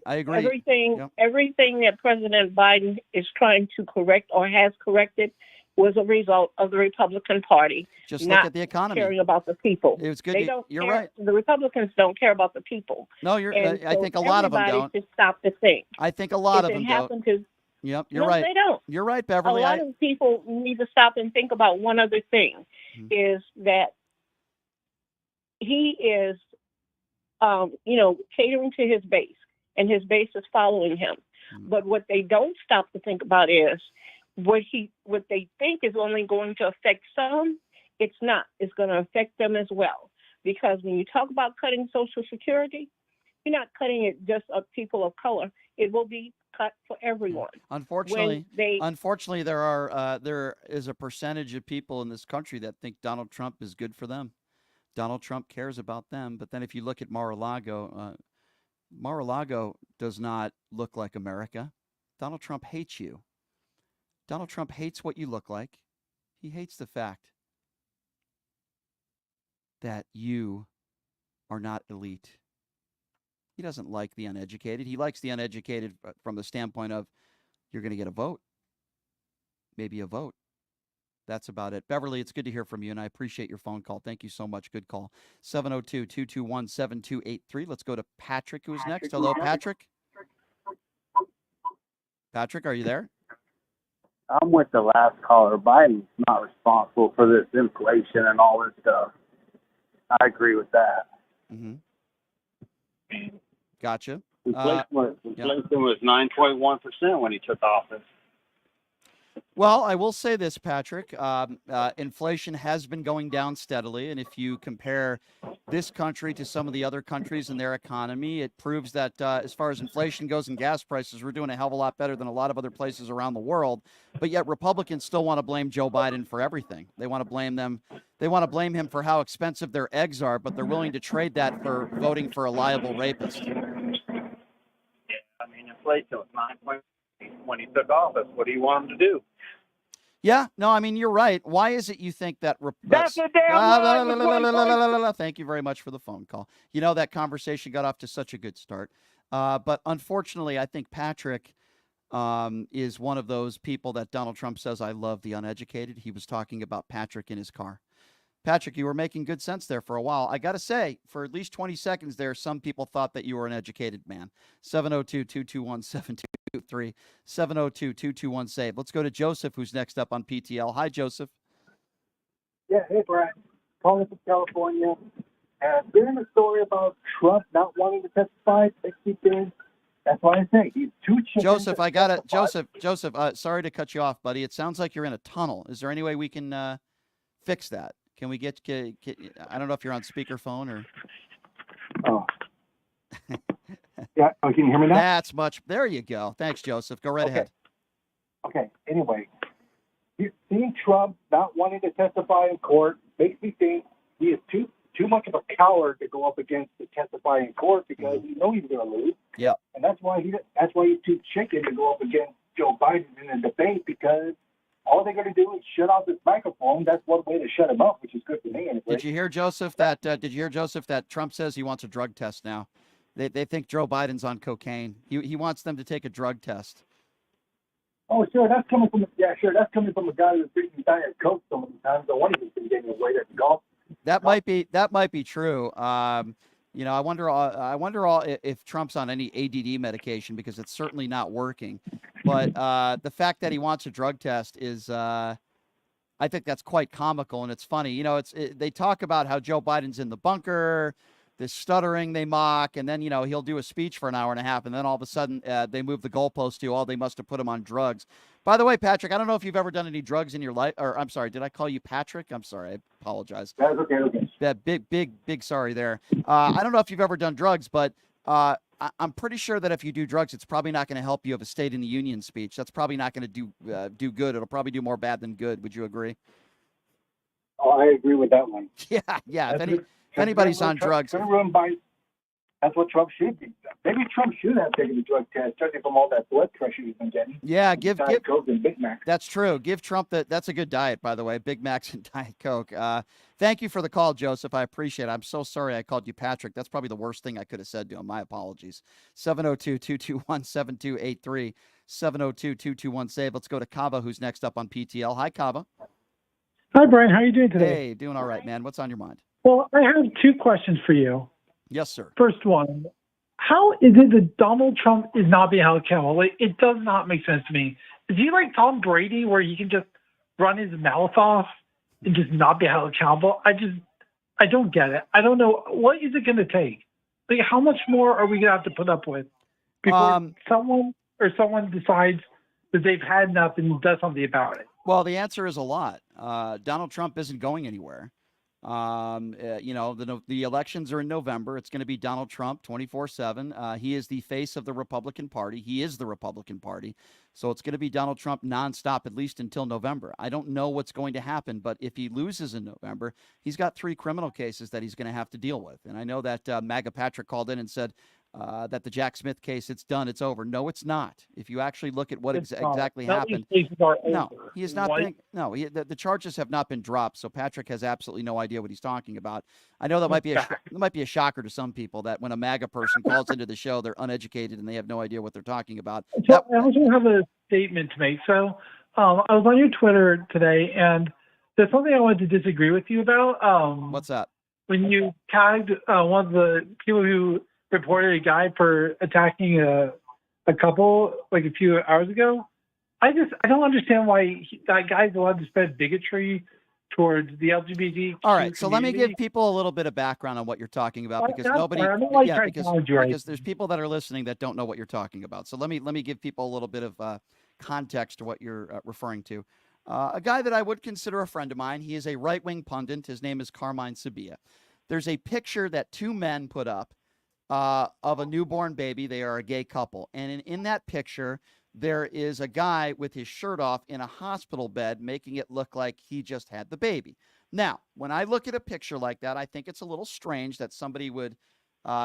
Speaker 3: I agree.
Speaker 22: Everything that President Biden is trying to correct or has corrected was a result of the Republican Party.
Speaker 3: Just look at the economy.
Speaker 22: Caring about the people.
Speaker 3: It was good. You're right.
Speaker 22: The Republicans don't care about the people.
Speaker 3: No, I think a lot of them don't.
Speaker 22: Everybody should stop to think.
Speaker 3: I think a lot of them don't. Yep, you're right.
Speaker 22: They don't.
Speaker 3: You're right, Beverly.
Speaker 22: A lot of people need to stop and think about one other thing, is that he is, catering to his base, and his base is following him. But what they don't stop to think about is what they think is only going to affect some. It's not. It's going to affect them as well. Because when you talk about cutting Social Security, you're not cutting it just of people of color. It will be cut for everyone.
Speaker 3: Unfortunately, there is a percentage of people in this country that think Donald Trump is good for them. Donald Trump cares about them. But then if you look at Mar-a-Lago, Mar-a-Lago does not look like America. Donald Trump hates you. Donald Trump hates what you look like. He hates the fact that you are not elite. He doesn't like the uneducated. He likes the uneducated from the standpoint of you're going to get a vote. Maybe a vote. That's about it. Beverly, it's good to hear from you, and I appreciate your phone call. Thank you so much. Good call. 702-221-7283. Let's go to Patrick, who's next. Hello, Patrick. Patrick, are you there?
Speaker 1: I'm with the last caller. Biden's not responsible for this inflation and all this stuff. I agree with that.
Speaker 3: Gotcha.
Speaker 1: Inflation was 9.1% when he took office.
Speaker 3: Well, I will say this, Patrick. Inflation has been going down steadily, and if you compare this country to some of the other countries in their economy. It proves that as far as inflation goes and gas prices, we're doing a hell of a lot better than a lot of other places around the world. But yet Republicans still want to blame Joe Biden for everything. They want to blame them. They want to blame him for how expensive their eggs are, but they're willing to trade that for voting for a liable rapist.
Speaker 2: I mean, inflation was 9.8 when he took office. What do you want him to do?
Speaker 3: Yeah, no, I mean, you're right. Why is it you think that?
Speaker 2: That's a damn
Speaker 3: Thank you very much for the phone call. You know, that conversation got off to such a good start. But unfortunately, I think Patrick is one of those people that Donald Trump says, I love the uneducated. He was talking about Patrick in his car. Patrick, you were making good sense there for a while. I got to say, for at least 20 seconds there, some people thought that you were an educated man. 702-221-7223, 702-221-SAVE. Let's go to Joseph, who's next up on PTL. Hi, Joseph.
Speaker 4: Yeah, hey, Brian. Calling from California. Hearing a story about Trump not wanting to testify makes me think. That's why I say he's too chicken.
Speaker 3: Joseph, I got it. Joseph, sorry to cut you off, buddy. It sounds like you're in a tunnel. Is there any way we can fix that? Can we get I don't know if you're on speakerphone or.
Speaker 4: Oh. Yeah. Oh, can you hear me now?
Speaker 3: That's much. There you go. Thanks, Joseph. Go right ahead.
Speaker 4: Okay. Anyway, seeing Trump not wanting to testify in court makes me think he is too much of a coward to go up against to testify in court because he knows he's going to lose.
Speaker 3: Yeah.
Speaker 4: And that's why he's too chicken to go up against Joe Biden in a debate because. All they're going to do is shut off his microphone. That's one way to shut him up, which is good for me. Anyway.
Speaker 3: Did you hear, Joseph, that Trump says he wants a drug test now? They think Joe Biden's on cocaine. He wants them to take a drug test.
Speaker 4: Oh, sure. That's coming from a guy who's drinking Diet Coke so many times. I wonder if he's been getting away at golf.
Speaker 3: That might be true. You know, I wonder if Trump's on any ADD medication because it's certainly not working. But the fact that he wants a drug test is, I think that's quite comical and it's funny. You know, they talk about how Joe Biden's in the bunker, this stuttering they mock, and then he'll do a speech for an hour and a half, and then all of a sudden they move the goalpost to they must have put him on drugs. By the way, Patrick, I don't know if you've ever done any drugs in your life, or I'm sorry, did I call you Patrick? I'm sorry, I apologize.
Speaker 4: That's okay. Okay.
Speaker 3: That big sorry there. I don't know if you've ever done drugs, but I'm pretty sure that if you do drugs, it's probably not going to help you have a State in the Union speech. That's probably not going to do good. It'll probably do more bad than good. Would you agree?
Speaker 4: Oh, I agree with that one.
Speaker 3: Yeah. If anybody's on drugs,
Speaker 4: that's what Trump should be. Maybe Trump should have taken the drug test, judging from all that blood pressure he's been getting.
Speaker 3: Yeah, give
Speaker 4: Coke and Big Mac.
Speaker 3: That's true. Give Trump that's a good diet, by the way. Big Macs and Diet Coke. Thank you for the call, Joseph. I appreciate it. I'm so sorry I called you Patrick. That's probably the worst thing I could have said to him. My apologies. 702-221-7283. 702-221-SAVE. Let's go to Kava, who's next up on PTL. Hi, Kava.
Speaker 23: Hi, Brian. How are you doing today?
Speaker 3: Hey, doing all right, man. What's on your mind?
Speaker 23: Well, I have two questions for you.
Speaker 3: Yes, sir.
Speaker 23: First one, how is it that Donald Trump is not being held accountable? Like, it does not make sense to me. Is he like Tom Brady where he can just run his mouth off and just not be held accountable? I don't get it. I don't know. What is it going to take? Like, how much more are we going to have to put up with before someone decides that they've had enough and does something about it?
Speaker 3: Well, the answer is a lot. Donald Trump isn't going anywhere. The elections are in November. It's going to be Donald Trump 24/7. He is the face of the Republican Party. He is the Republican Party. So it's going to be Donald Trump nonstop, at least until November. I don't know what's going to happen, but if he loses in November, he's got 3 criminal cases that he's going to have to deal with. And I know that MAGA Patrick called in and said that the Jack Smith case, it's done, it's over. No, it's not. If you actually look at what exactly happened, no, he is not. The charges have not been dropped. So Patrick has absolutely no idea what he's talking about. I know that might be a shocker to some people that when a MAGA person calls into the show, they're uneducated and they have no idea what they're talking about.
Speaker 23: So I also have a statement to make. So I was on your Twitter today, and there's something I wanted to disagree with you about.
Speaker 3: What's that? When
Speaker 23: you tagged one of the people who reported a guy for attacking a couple like a few hours ago. I don't understand why that guy's allowed to spread bigotry towards the LGBT.
Speaker 3: All right, so let me give people a little bit of background on what you're talking about because because there's people that are listening that don't know what you're talking about. So let me give people a little bit of context to what you're referring to. A guy that I would consider a friend of mine. He is a right-wing pundit. His name is Carmine Sabia. There's a picture that two men put up of a newborn baby. They are a gay couple. And in that picture, there is a guy with his shirt off in a hospital bed, making it look like he just had the baby. Now, when I look at a picture like that, I think it's a little strange that somebody would,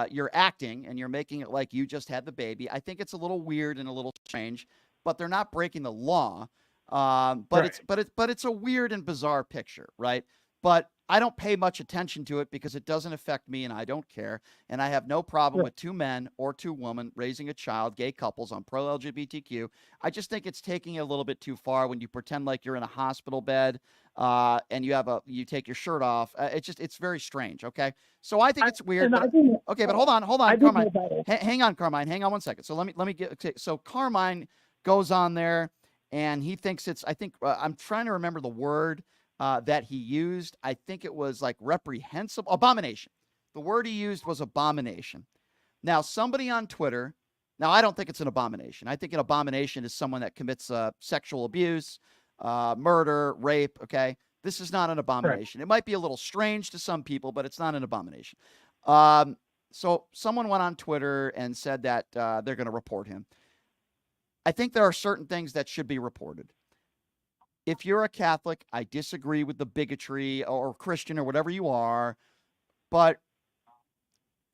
Speaker 3: you're acting and you're making it like you just had the baby. I think it's a little weird and a little strange, but they're not breaking the law. But it's a weird and bizarre picture, right? But I don't pay much attention to it because it doesn't affect me and I don't care. And I have no problem with two men or two women raising a child, gay couples. I'm pro LGBTQ. I just think it's taking it a little bit too far when you pretend like you're in a hospital bed and you take your shirt off. It's very strange. Okay. So I think it's weird. But hold on, Carmine. Hang on, Carmine. Hang on one second. So let me get, okay. So Carmine goes on there and he thinks I'm trying to remember the word that he used. I think it was like reprehensible, abomination. The word he used was abomination. Now, somebody on Twitter, now I don't think it's an abomination. I think an abomination is someone that commits sexual abuse, murder, rape. Okay. This is not an abomination. It might be a little strange to some people, but it's not an abomination. So someone went on Twitter and said that they're going to report him. I think there are certain things that should be reported. If you're a Catholic, I disagree with the bigotry, or Christian or whatever you are, but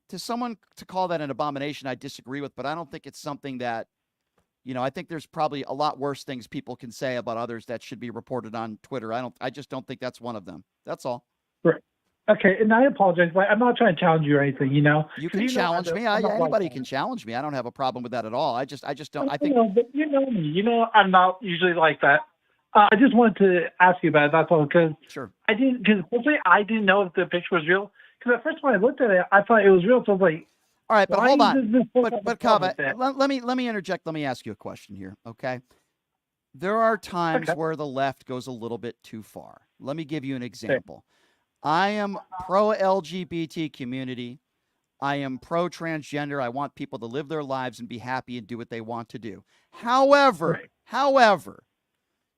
Speaker 3: to someone to call that an abomination, I disagree with, but I don't think it's something that, I think there's probably a lot worse things people can say about others that should be reported on Twitter. I just don't think that's one of them. That's all.
Speaker 23: Right. Okay. And I apologize, but I'm not trying to challenge you or anything,
Speaker 3: You can challenge me. Anybody can challenge me. I don't have a problem with that at all. I just don't, I think.
Speaker 23: But you know me, I'm not usually like that. I just wanted to ask you about it. That's all, because I didn't know if the picture was real. Because at first when I looked at it, I thought it was real. So I was like,
Speaker 3: all right, but hold on. But Kava, let me interject. Let me ask you a question here, okay? There are times where the left goes a little bit too far. Let me give you an example. I am pro-LGBT community. I am pro-transgender. I want people to live their lives and be happy and do what they want to do. However,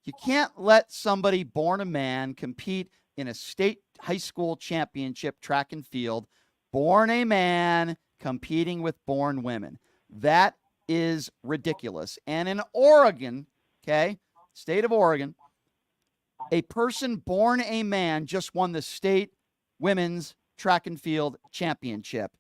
Speaker 3: you can't let somebody born a man compete in a state high school championship track and field, born a man competing with born women. That is ridiculous. And in Oregon, state of Oregon, a person born a man just won the state women's track and field championship.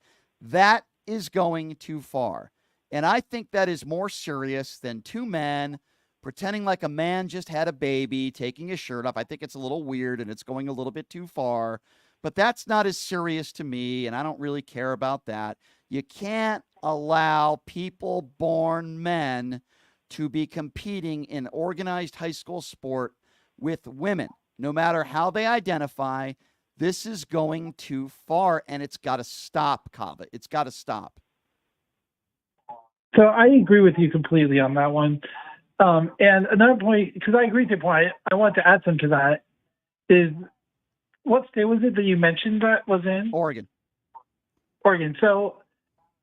Speaker 3: That is going too far. And I think that is more serious than two men pretending like a man just had a baby, taking his shirt off. I think it's a little weird and it's going a little bit too far, but that's not as serious to me, and I don't really care about that. You can't allow people born men to be competing in organized high school sport with women, no matter how they identify. This is going too far, and it's got to stop, Kava. It's got to stop.
Speaker 23: So I agree with you completely on that one. And another point, because I agree with your point, I want to add something to that, is what state was it that you mentioned that was in?
Speaker 3: Oregon.
Speaker 23: So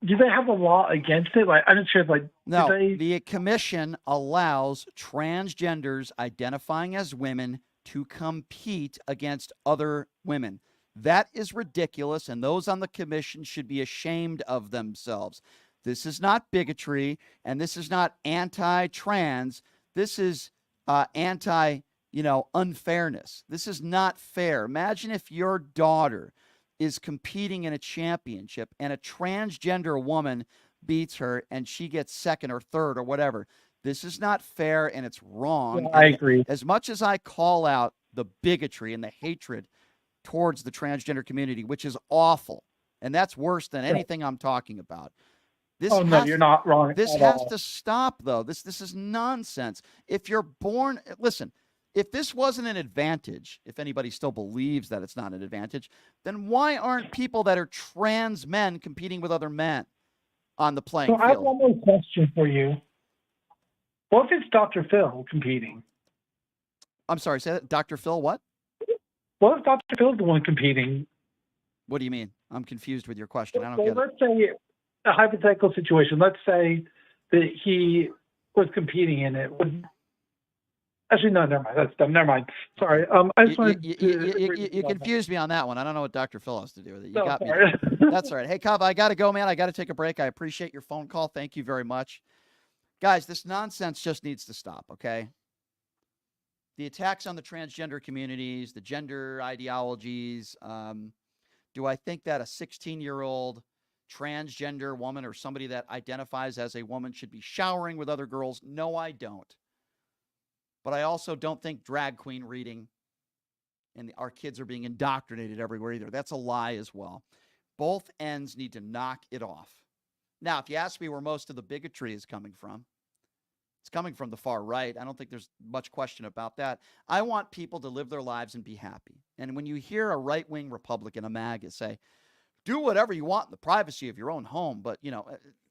Speaker 23: do they have a law against it? Like, I'm not sure. Like,
Speaker 3: no, the commission allows transgenders identifying as women to compete against other women. That is ridiculous, and those on the commission should be ashamed of themselves. This is not bigotry, and this is not anti-trans. This is unfairness. This is not fair. Imagine if your daughter is competing in a championship and a transgender woman beats her and she gets second or third or whatever. This is not fair, and it's wrong.
Speaker 23: Yeah, I agree.
Speaker 3: As much as I call out the bigotry and the hatred towards the transgender community, which is awful, and that's worse than anything I'm talking about.
Speaker 23: You're not wrong.
Speaker 3: This has to stop, though. This is nonsense. If you're born, listen, if this wasn't an advantage, if anybody still believes that it's not an advantage, then why aren't people that are trans men competing with other men on the playing field?
Speaker 23: I have one more question for you. What if it's Dr. Phil competing?
Speaker 3: I'm sorry, say that. Dr. Phil, what?
Speaker 23: What if Dr. Phil's the one competing?
Speaker 3: What do you mean? I'm confused with your question. I don't get it.
Speaker 23: Let's say a hypothetical situation. Let's say that he was competing in it. Actually, no, never mind. That's dumb. Never mind. Sorry. I just wanted
Speaker 3: You confused me on that one. I don't know what Dr. Phil has to do with it. You
Speaker 23: No,
Speaker 3: got me
Speaker 23: sorry.
Speaker 3: there. That's all right. Hey, Kava, I got to go, man. I got to take a break. I appreciate your phone call. Thank you very much. Guys, this nonsense just needs to stop, okay? The attacks on the transgender communities, the gender ideologies. Do I think that a 16-year-old transgender woman or somebody that identifies as a woman should be showering with other girls? No, I don't. But I also don't think drag queen reading and our kids are being indoctrinated everywhere either. That's a lie as well. Both ends need to knock it off. Now, if you ask me where most of the bigotry is coming from, it's coming from the far right. I don't think there's much question about that. I want people to live their lives and be happy. And when you hear a right-wing Republican, a MAGA, say, do whatever you want in the privacy of your own home, but,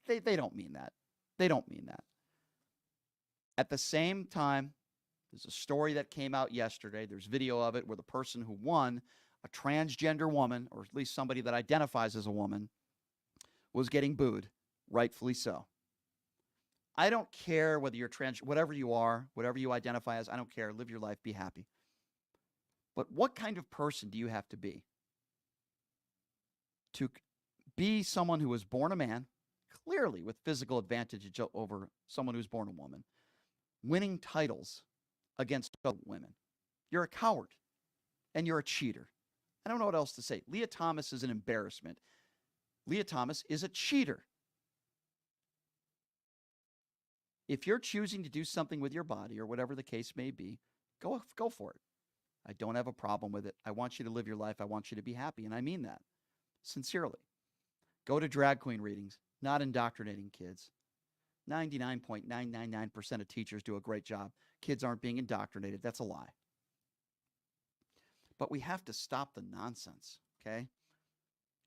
Speaker 3: they don't mean that. They don't mean that. At the same time, there's a story that came out yesterday. There's video of it where the person who won, a transgender woman, or at least somebody that identifies as a woman, was getting booed, rightfully so. I don't care whether you're trans, whatever you are, whatever you identify as, I don't care. Live your life, be happy. But what kind of person do you have to be someone who was born a man, clearly with physical advantage over someone who's born a woman, winning titles against other women? You're a coward and you're a cheater. I don't know what else to say. Leah Thomas is an embarrassment. Leah Thomas is a cheater. If you're choosing to do something with your body or whatever the case may be, go for it. I don't have a problem with it. I want you to live your life. I want you to be happy. And I mean that sincerely. Go to drag queen readings, not indoctrinating kids. 99.999% of teachers do a great job. Kids aren't being indoctrinated. That's a lie. But we have to stop the nonsense, okay?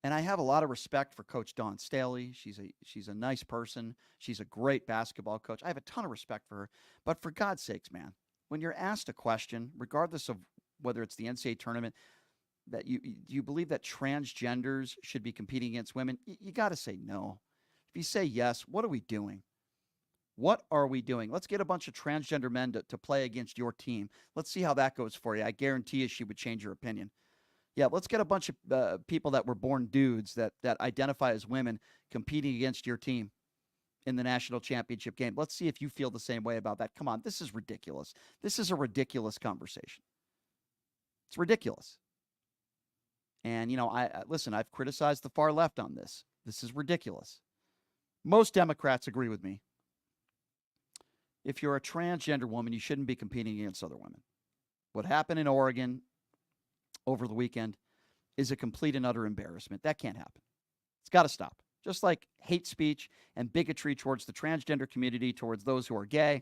Speaker 3: And I have a lot of respect for Coach Dawn Staley. She's a nice person. She's a great basketball coach. I have a ton of respect for her. But for God's sakes, man, when you're asked a question, regardless of whether it's the NCAA tournament, that you believe that transgenders should be competing against women, you got to say no. If you say yes, what are we doing? What are we doing? Let's get a bunch of transgender men to play against your team. Let's see how that goes for you. I guarantee you she would change your opinion. Yeah, let's get a bunch of people that were born dudes that identify as women competing against your team in the national championship game. Let's see if you feel the same way about that. Come on, this is ridiculous. This is a ridiculous conversation. It's ridiculous. And, listen, I've criticized the far left on this. This is ridiculous. Most Democrats agree with me. If you're a transgender woman, you shouldn't be competing against other women. What happened in Oregon over the weekend is a complete and utter embarrassment. That can't happen. It's got to stop. Just like hate speech and bigotry towards the transgender community, towards those who are gay.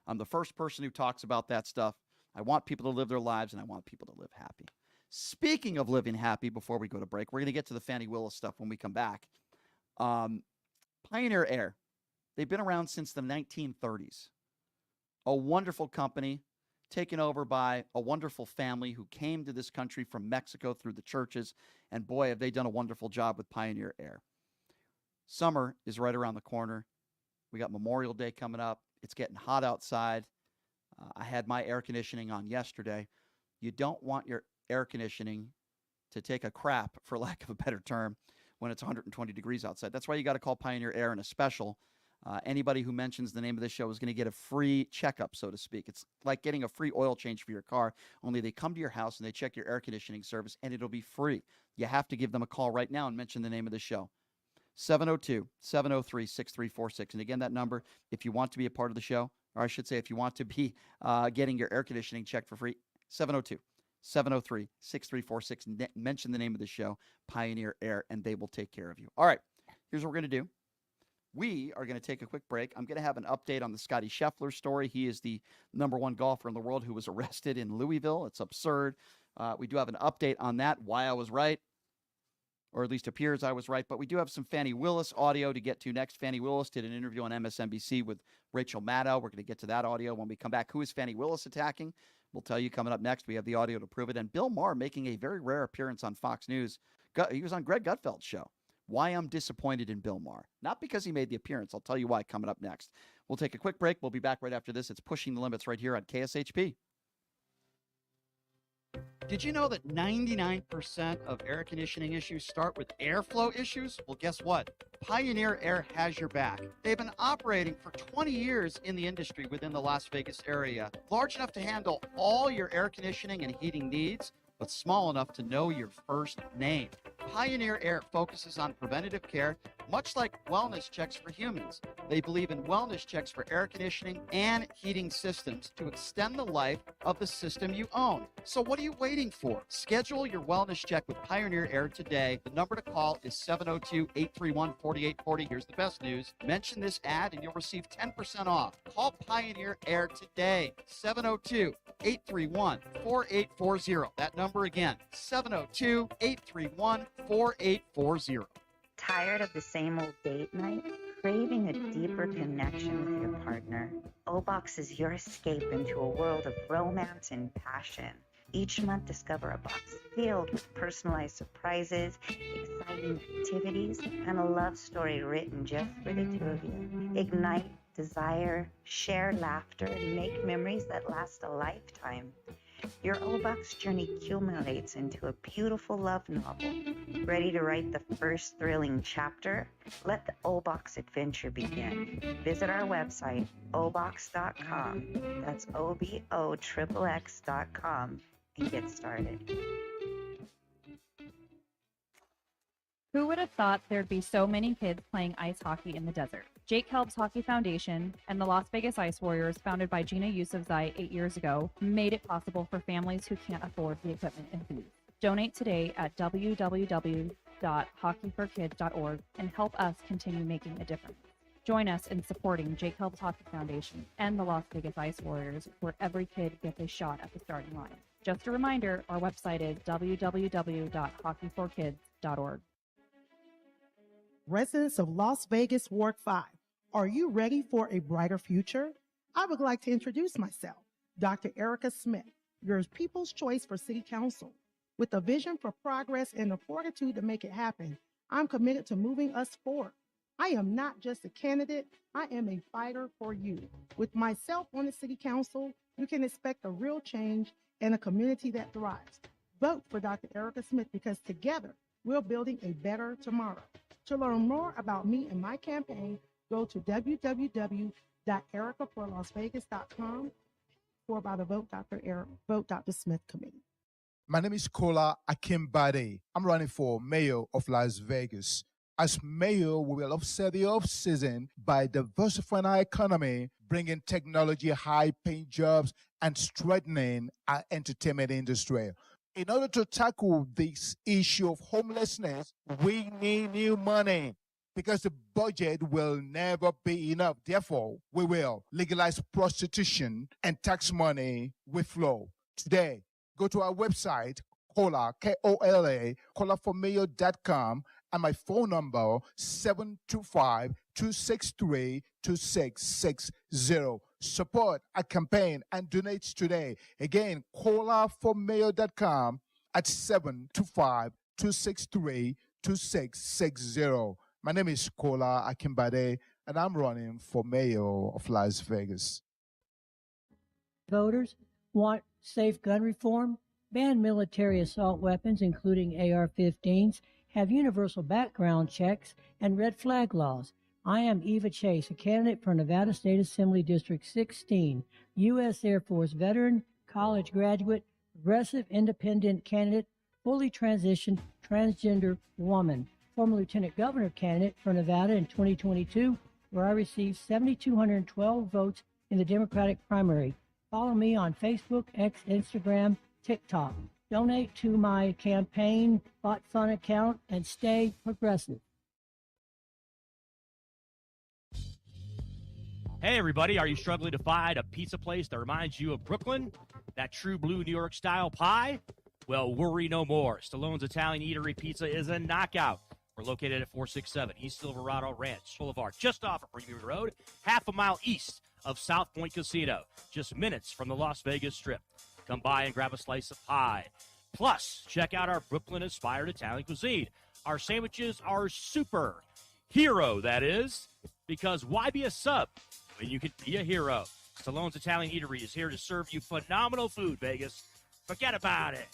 Speaker 3: I'm the first person who talks about that stuff. I want people to live their lives, and I want people to live happy. Speaking of living happy, before we go to break, we're going to get to the Fani Willis stuff when we come back. Pioneer Air. They've been around since the 1930s. A wonderful company taken over by a wonderful family who came to this country from Mexico through the churches. And boy, have they done a wonderful job with Pioneer Air. Summer is right around the corner. We got Memorial Day coming up. It's getting hot outside. I had my air conditioning on yesterday. You don't want your air conditioning to take a crap, for lack of a better term, when it's 120 degrees outside. That's why you got to call Pioneer Air in a special. Anybody who mentions the name of this show is going to get a free checkup, so to speak. It's like getting a free oil change for your car, only they come to your house and they check your air conditioning service, and it'll be free. You have to give them a call right now and mention the name of the show. 702-703-6346. And again, that number, if you want to be a part of the show, or I should say if you want to be getting your air conditioning checked for free, 702-703-6346. Mention the name of the show, Pioneer Air, and they will take care of you. All right, here's what we're going to do. We are going to take a quick break. I'm going to have an update on the Scottie Scheffler story. He is the #1 golfer in the world who was arrested in Louisville. It's absurd. We do have an update on that, why I was right, or at least appears I was right. But we do have some Fani Willis audio to get to next. Fani Willis did an interview on MSNBC with Rachel Maddow. We're going to get to that audio when we come back. Who is Fani Willis attacking? We'll tell you coming up next. We have the audio to prove it. And Bill Maher making a very rare appearance on Fox News. He was on Greg Gutfeld's show. why I'm disappointed in Bill Maher. Not because he made the appearance. I'll tell you why coming up next. We'll take a quick break. We'll be back right after this. It's Pushing the Limits right here on KSHP. Did you know that 99% of air conditioning issues start with airflow issues? Well, guess what? Pioneer Air has your back. They've been operating for 20 years in the industry within the Las Vegas area, large enough to handle all your air conditioning and heating needs, but small enough to know your first name. Pioneer Air focuses on preventative care, much like wellness checks for humans. They believe in wellness checks for air conditioning and heating systems to extend the life of the system you own. So what are you waiting for? Schedule your wellness check with Pioneer Air today. The number to call is 702-831-4840. Here's the best news. Mention this ad and you'll receive 10% off. Call Pioneer Air today. 702-831-4840. That number again, 702-831-4840.
Speaker 5: Tired of the same old date night? Craving a deeper connection with your partner? O-Box is your escape into a world of romance and passion. Each month, discover a box filled with personalized surprises, exciting activities, and a love story written just for the two of you. Ignite desire, share laughter, and make memories that last a lifetime. Your O-Box journey accumulates into a beautiful love novel. Ready to write the first thrilling chapter? Let the O-Box adventure begin. Visit our website, obox.com. That's OBOXXX.com and get started.
Speaker 13: Who would have thought there'd be so many kids playing ice hockey in the desert? Jake Helb's Hockey Foundation and the Las Vegas Ice Warriors, founded by Gina Yusufzai 8 years ago, made it possible for families who can't afford the equipment and fees. Donate today at www.hockeyforkids.org and help us continue making a difference. Join us in supporting Jake Helb's Hockey Foundation and the Las Vegas Ice Warriors, where every kid gets a shot at the starting line. Just a reminder, our website is www.hockeyforkids.org.
Speaker 14: Residents of Las Vegas Ward 5, are you ready for a brighter future? I would like to introduce myself, Dr. Erica Smith, your people's choice for City Council. With a vision for progress and the fortitude to make it happen, I'm committed to moving us forward. I am not just a candidate, I am a fighter for you. With myself on the City Council, you can expect a real change and a community that thrives. Vote for Dr. Erica Smith because together we're building a better tomorrow. To learn more about me and my campaign, go to www.ericaforlasvegas.com or by the Vote Dr. Smith Committee.
Speaker 16: My name is Kola Akimbade. I'm running for mayor of Las Vegas. As mayor, we will offset the off-season by diversifying our economy, bringing technology, high-paying jobs, and strengthening our entertainment industry. In order to tackle this issue of homelessness, we need new money because the budget will never be enough. Therefore, we will legalize prostitution and tax money will flow. Today, go to our website, Kola, K-O-L-A, kolaformayor.com, and my phone number, 725-263-2660. Support our campaign and donate today. Again, kolaformayor.com at 725-263-2660. My name is Kola Akimbade, and I'm running for mayor of Las Vegas.
Speaker 15: Voters want safe gun reform, ban military assault weapons, including AR-15s, have universal background checks, and red flag laws. I am Eva Chase, a candidate for Nevada State Assembly District 16, U.S. Air Force veteran, college graduate, progressive independent candidate, fully transitioned transgender woman, former lieutenant governor candidate for Nevada in 2022, where I received 7,212 votes in the Democratic primary. Follow me on Facebook, X, Instagram, TikTok. Donate to my campaign bot fund account and stay progressive.
Speaker 6: Hey everybody, are you struggling to find a pizza place that reminds you of Brooklyn? That true blue New York style pie? Well, worry no more. Stallone's Italian Eatery Pizza is a knockout. We're located at 467 East Silverado Ranch Boulevard, just off of Premium Road, half a mile east of South Point Casino, just minutes from the Las Vegas Strip. Come by and grab a slice of pie. Plus, check out our Brooklyn-inspired Italian cuisine. Our sandwiches are super. Hero, that is. Because why be a sub when you can be a hero? Stallone's Italian Eatery is here to serve you phenomenal food, Vegas. Forget about it.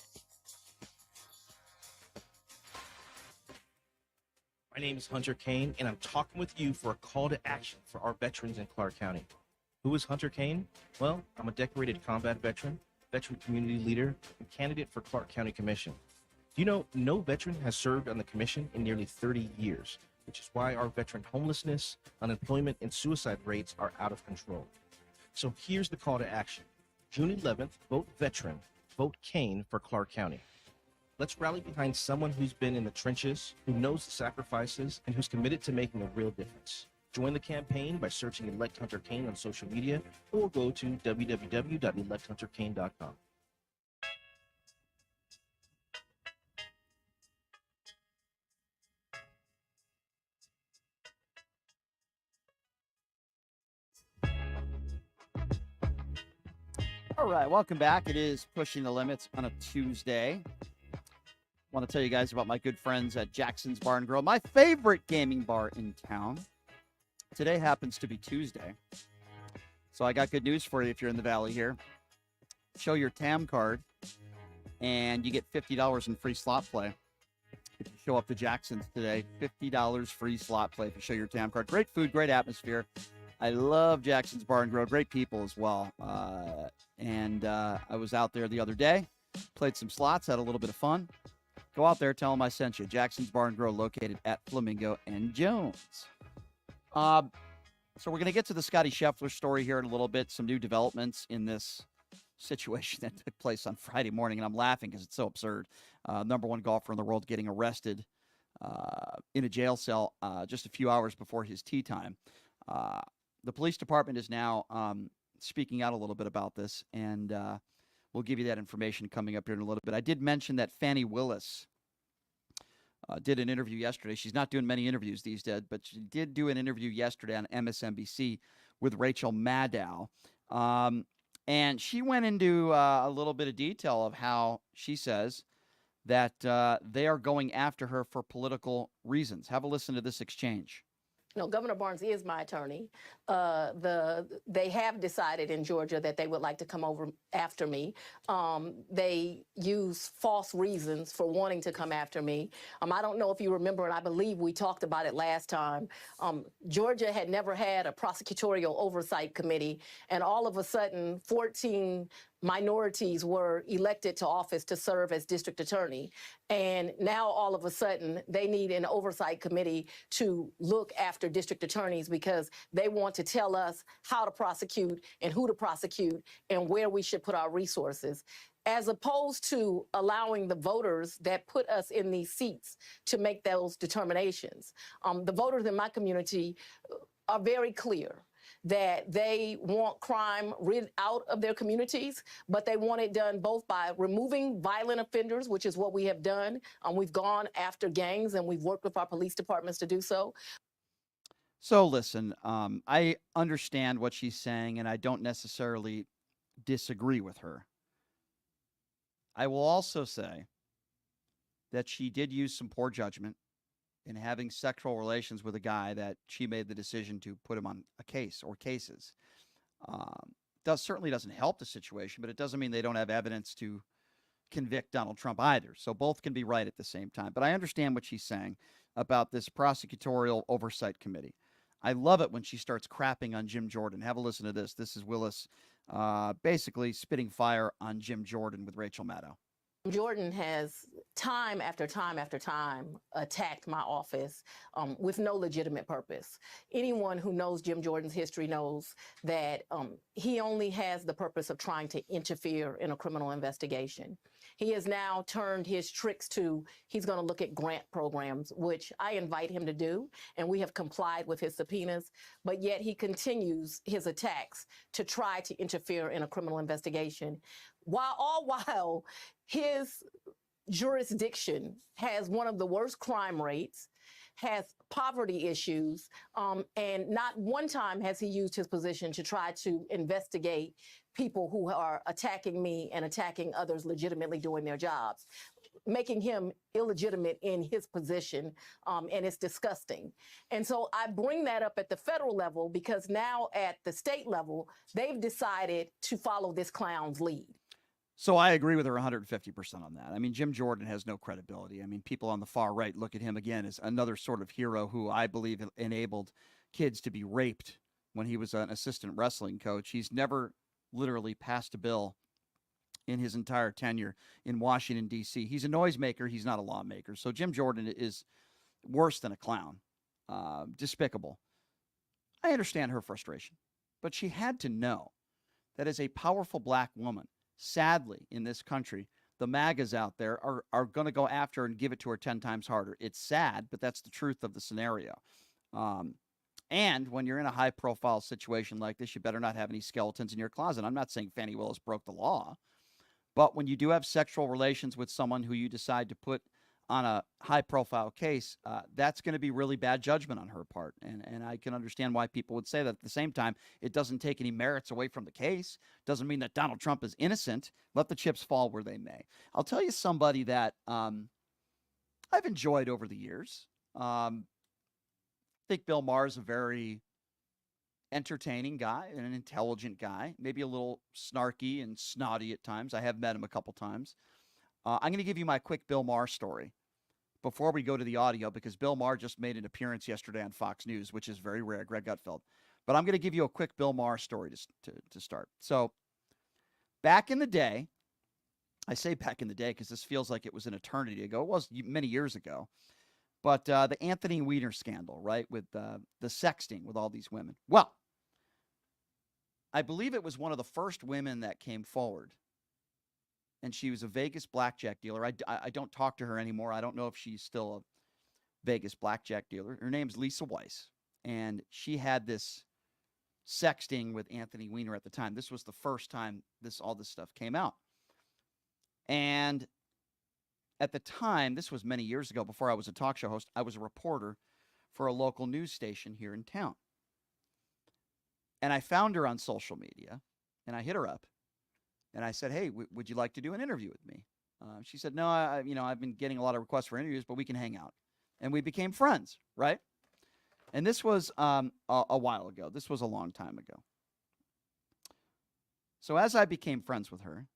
Speaker 12: My name is Hunter Kane, and I'm talking with you for a call to action for our veterans in Clark County. Who is Hunter Kane? Well, I'm a decorated combat veteran, veteran community leader, and candidate for Clark County Commission. Do you know no veteran has served on the commission in nearly 30 years, which is why our veteran homelessness, unemployment, and suicide rates are out of control. So here's the call to action. June 11th, vote veteran, vote Kane for Clark County. Let's rally behind someone who's been in the trenches, who knows the sacrifices, and who's committed to making a real difference. Join the campaign by searching Elect Hunter Kane on social media or go to www.electhunterkane.com.
Speaker 3: All right, welcome back. It is Pushing the Limits on a Tuesday. I want to tell you guys about my good friends at Jackson's Bar and Grill, my favorite gaming bar in town. Today happens to be Tuesday, so I got good news for you if you're in the Valley here. Show your TAM card, and you get $50 in free slot play. If you show up to Jackson's today, $50 free slot play if you show your TAM card. Great food, great atmosphere. I love Jackson's Bar and Grill. Great people as well. I was out there the other day, played some slots, had a little bit of fun. Go out there, tell them I sent you. Jackson's Bar and Grill, located at Flamingo and Jones. So we're going to get to the Scotty Scheffler story here in a little bit. Some new developments in this situation that took place on Friday morning, and I'm laughing because it's so absurd. Number one golfer in the world getting arrested in a jail cell just a few hours before his tee time. The police department is now speaking out a little bit about this, and we'll give you that information coming up here in a little bit. I did mention that Fani Willis did an interview yesterday. She's not doing many interviews these days, but she did do an interview yesterday on MSNBC with Rachel Maddow. And she went into a little bit of detail of how she says that they are going after her for political reasons. Have a listen to this exchange.
Speaker 7: No, Governor Barnes is my attorney. They have decided in Georgia that they would like to come over after me. They use false reasons for wanting to come after me. I don't know if you remember, and I believe we talked about it last time. Georgia had never had a prosecutorial oversight committee, and all of a sudden, 14 minorities were elected to office to serve as district attorney. And now all of a sudden they need an oversight committee to look after district attorneys because they want to tell us how to prosecute and who to prosecute and where we should put our resources, as opposed to allowing the voters that put us in these seats to make those determinations. The voters in my community are very clear that they want crime rid out of their communities, but they want it done both by removing violent offenders, which is what we have done. We've gone after gangs and we've worked with our police departments to do so.
Speaker 3: So listen, I understand what she's saying, and I don't necessarily disagree with her. I will also say that she did use some poor judgment in having sexual relations with a guy that she made the decision to put him on a case or cases. Certainly doesn't help the situation, but it doesn't mean they don't have evidence to convict Donald Trump either. So both can be right at the same time. But I understand what she's saying about this prosecutorial oversight committee. I love it when she starts crapping on Jim Jordan. Have a listen to this. This is Willis basically spitting fire on Jim Jordan with Rachel Maddow.
Speaker 7: Jordan has time after time after time attacked my office with no legitimate purpose. Anyone who knows Jim Jordan's history knows that he only has the purpose of trying to interfere in a criminal investigation. He has now turned his tricks to he's going to look at grant programs, which I invite him to do, and we have complied with his subpoenas, but yet he continues his attacks to try to interfere in a criminal investigation, while his jurisdiction has one of the worst crime rates, has poverty issues, and not one time has he used his position to try to investigate people who are attacking me and attacking others legitimately doing their jobs, making him illegitimate in his position, and it's disgusting. And so I bring that up at the federal level because now at the state level, they've decided to follow this clown's lead.
Speaker 3: So I agree with her 150% on that. I mean, Jim Jordan has no credibility. I mean, people on the far right look at him again as another sort of hero who I believe enabled kids to be raped when he was an assistant wrestling coach. He's never literally passed a bill in his entire tenure in Washington, D.C. He's a noisemaker. He's not a lawmaker. So Jim Jordan is worse than a clown. Despicable. I understand her frustration, but she had to know that as a powerful black woman, sadly, in this country, the MAGAs out there are going to go after her and give it to her 10 times harder. It's sad, but that's the truth of the scenario. And when you're in a high-profile situation like this, you better not have any skeletons in your closet. I'm not saying Fani Willis broke the law, but when you do have sexual relations with someone who you decide to put on a high-profile case, that's going to be really bad judgment on her part. And I can understand why people would say that. At the same time, it doesn't take any merits away from the case. Doesn't mean that Donald Trump is innocent. Let the chips fall where they may. I'll tell you somebody that I've enjoyed over the years. I think Bill Maher is a very entertaining guy and an intelligent guy, maybe a little snarky and snotty at times. I have met him a couple times. I'm going to give you my quick Bill Maher story before we go to the audio, because Bill Maher just made an appearance yesterday on Fox News, which is very rare, Greg Gutfeld. But I'm going to give you a quick Bill Maher story to start. So back in the day, I say back in the day because this feels like it was an eternity ago. It was many years ago. But the Anthony Weiner scandal, right, with the sexting with all these women. Well, I believe it was one of the first women that came forward. And she was a Vegas blackjack dealer. I don't talk to her anymore. I don't know if she's still a Vegas blackjack dealer. Her name's Lisa Weiss. And she had this sexting with Anthony Weiner at the time. This was the first time all this stuff came out. And at the time, this was many years ago before I was a talk show host, I was a reporter for a local news station here in town. And I found her on social media, and I hit her up. And I said, hey, would you like to do an interview with me? She said, no, I've been getting a lot of requests for interviews, but we can hang out. And we became friends, right? And this was a while ago. This was a long time ago. So as I became friends with her,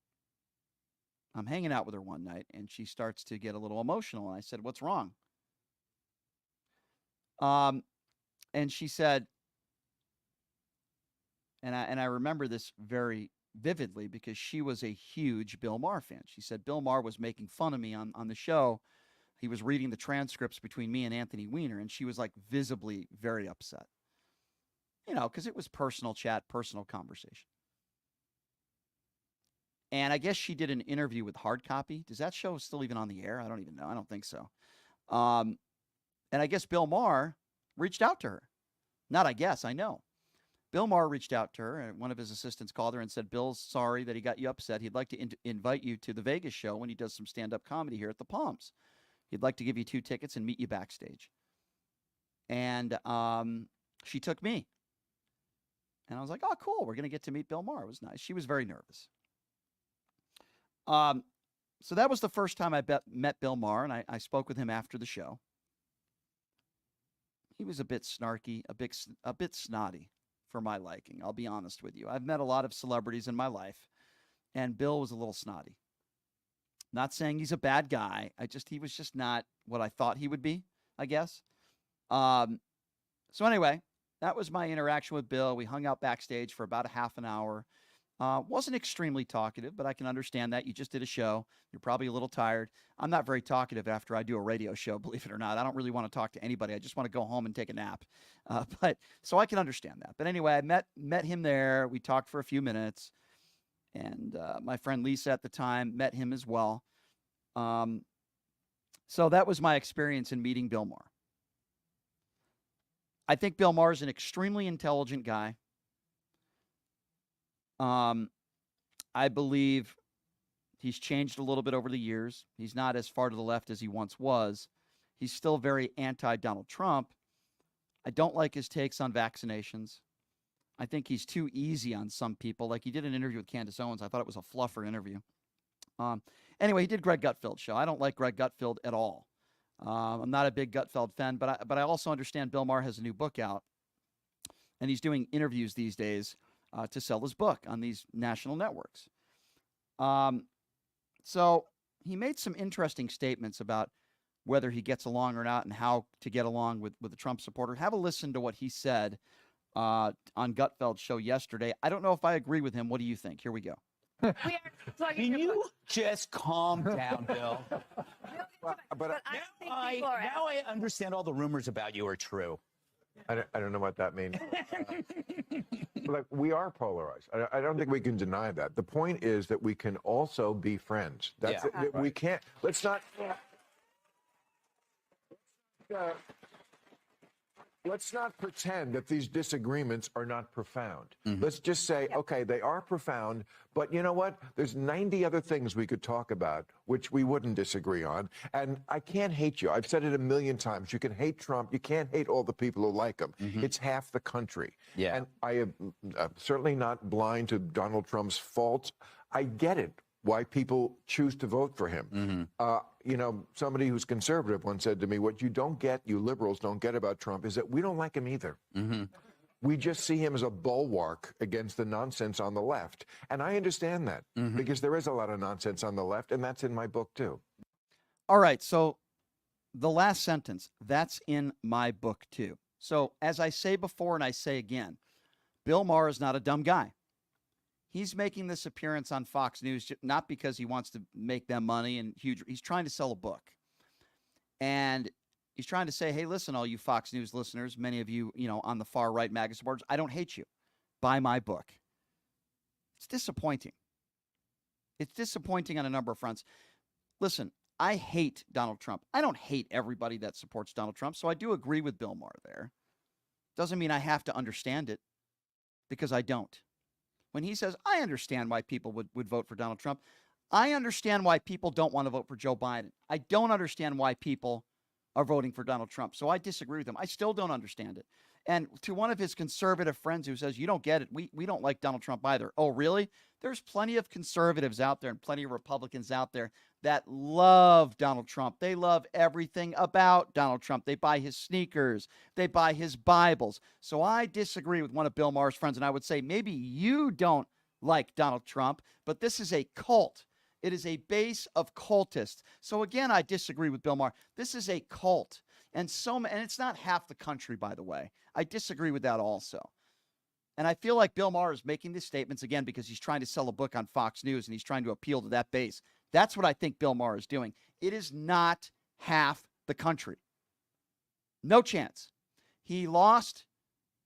Speaker 3: I'm hanging out with her one night, and she starts to get a little emotional. And I said, what's wrong? And she said, and I remember this very vividly because she was a huge Bill Maher fan. She said Bill Maher was making fun of me on the show. He was reading the transcripts between me and Anthony Weiner, and she was like visibly very upset. You know, because it was personal chat, personal conversation. And I guess she did an interview with Hard Copy. Does that show still even on the air? I don't even know. I don't think so. And I guess Bill Maher reached out to her. Not I guess, I know. Bill Maher reached out to her, and one of his assistants called her and said, Bill's sorry that he got you upset. He'd like to invite you to the Vegas show when he does some stand-up comedy here at the Palms. He'd like to give you 2 tickets and meet you backstage. And she took me. And I was like, oh, cool. We're going to get to meet Bill Maher. It was nice. She was very nervous. So that was the first time I met Bill Maher, and I spoke with him after the show. He was a bit snarky, a bit snotty for my liking. I'll be honest with you. I've met a lot of celebrities in my life, and Bill was a little snotty. Not saying he's a bad guy. He was just not what I thought he would be, I guess. So anyway, that was my interaction with Bill. We hung out backstage for about a half an hour. Wasn't extremely talkative, but I can understand that. You just did a show. You're probably a little tired. I'm not very talkative after I do a radio show, believe it or not. I don't really want to talk to anybody. I just want to go home and take a nap. But so I can understand that. But anyway, I met him there. We talked for a few minutes. And my friend Lisa at the time met him as well. So that was my experience in meeting Bill Maher. I think Bill Maher is an extremely intelligent guy. I believe he's changed a little bit over the years. He's not as far to the left as he once was. He's still very anti-Donald Trump. I don't like his takes on vaccinations. I think he's too easy on some people. Like he did an interview with Candace Owens. I thought it was a fluffer interview. Anyway, he did Greg Gutfeld's show. I don't like Greg Gutfeld at all. I'm not a big Gutfeld fan, but I also understand Bill Maher has a new book out, and he's doing interviews these days to sell his book on these national networks. So he made some interesting statements about whether he gets along or not and how to get along with a Trump supporter. Have a listen to what he said on Gutfeld's show yesterday. I don't know if I agree with him. What do you think? Here we go.
Speaker 8: Can you just calm down, Bill?
Speaker 9: But
Speaker 8: now I understand all the rumors about you are true.
Speaker 9: I don't know what that means. Like, we are polarized. I don't think we can deny that. The point is that we can also be friends. That's
Speaker 8: Yeah.
Speaker 9: it. We can't. Let's not. Let's not pretend that these disagreements are not profound. Let's just say, okay, they are profound, but you know what? There's 90 other things we could talk about which we wouldn't disagree on. And I can't hate you. I've said it a million times. You can hate Trump. You can't hate all the people who like him. It's half the country.
Speaker 8: Yeah.
Speaker 9: And I am certainly not blind to Donald Trump's faults. I get it, why people choose to vote for him. You know, somebody who's conservative once said to me, what you don't get, you liberals don't get about Trump is that we don't like him either. We just see him as a bulwark against the nonsense on the left. And I understand that because there is a lot of nonsense on the left, and that's in my book too.
Speaker 3: All right, so the last sentence, that's in my book too. So as I say before and I say again, Bill Maher is not a dumb guy. He's making this appearance on Fox News not because he wants to make them money and huge. He's trying to sell a book. And he's trying to say, hey, listen, all you Fox News listeners, many of you, on the far right MAGA supporters, I don't hate you. Buy my book. It's disappointing. It's disappointing on a number of fronts. Listen, I hate Donald Trump. I don't hate everybody that supports Donald Trump, so I do agree with Bill Maher there. Doesn't mean I have to understand it, because I don't. When he says, I understand why people would vote for Donald Trump, I understand why people don't want to vote for Joe Biden. I don't understand why people are voting for Donald Trump. So I disagree with him. I still don't understand it. And to one of his conservative friends who says, you don't get it, we don't like Donald Trump either. Oh, really? There's plenty of conservatives out there and plenty of Republicans out there that love Donald Trump. They love everything about Donald Trump. They buy his sneakers. They buy his Bibles. So I disagree with one of Bill Maher's friends, and I would say maybe you don't like Donald Trump, but this is a cult. It is a base of cultists. So again, I disagree with Bill Maher. This is a cult. And it's not half the country, by the way. I disagree with that also. And I feel like Bill Maher is making these statements again because he's trying to sell a book on Fox News and he's trying to appeal to that base. That's what I think Bill Maher is doing. It is not half the country. No chance. He lost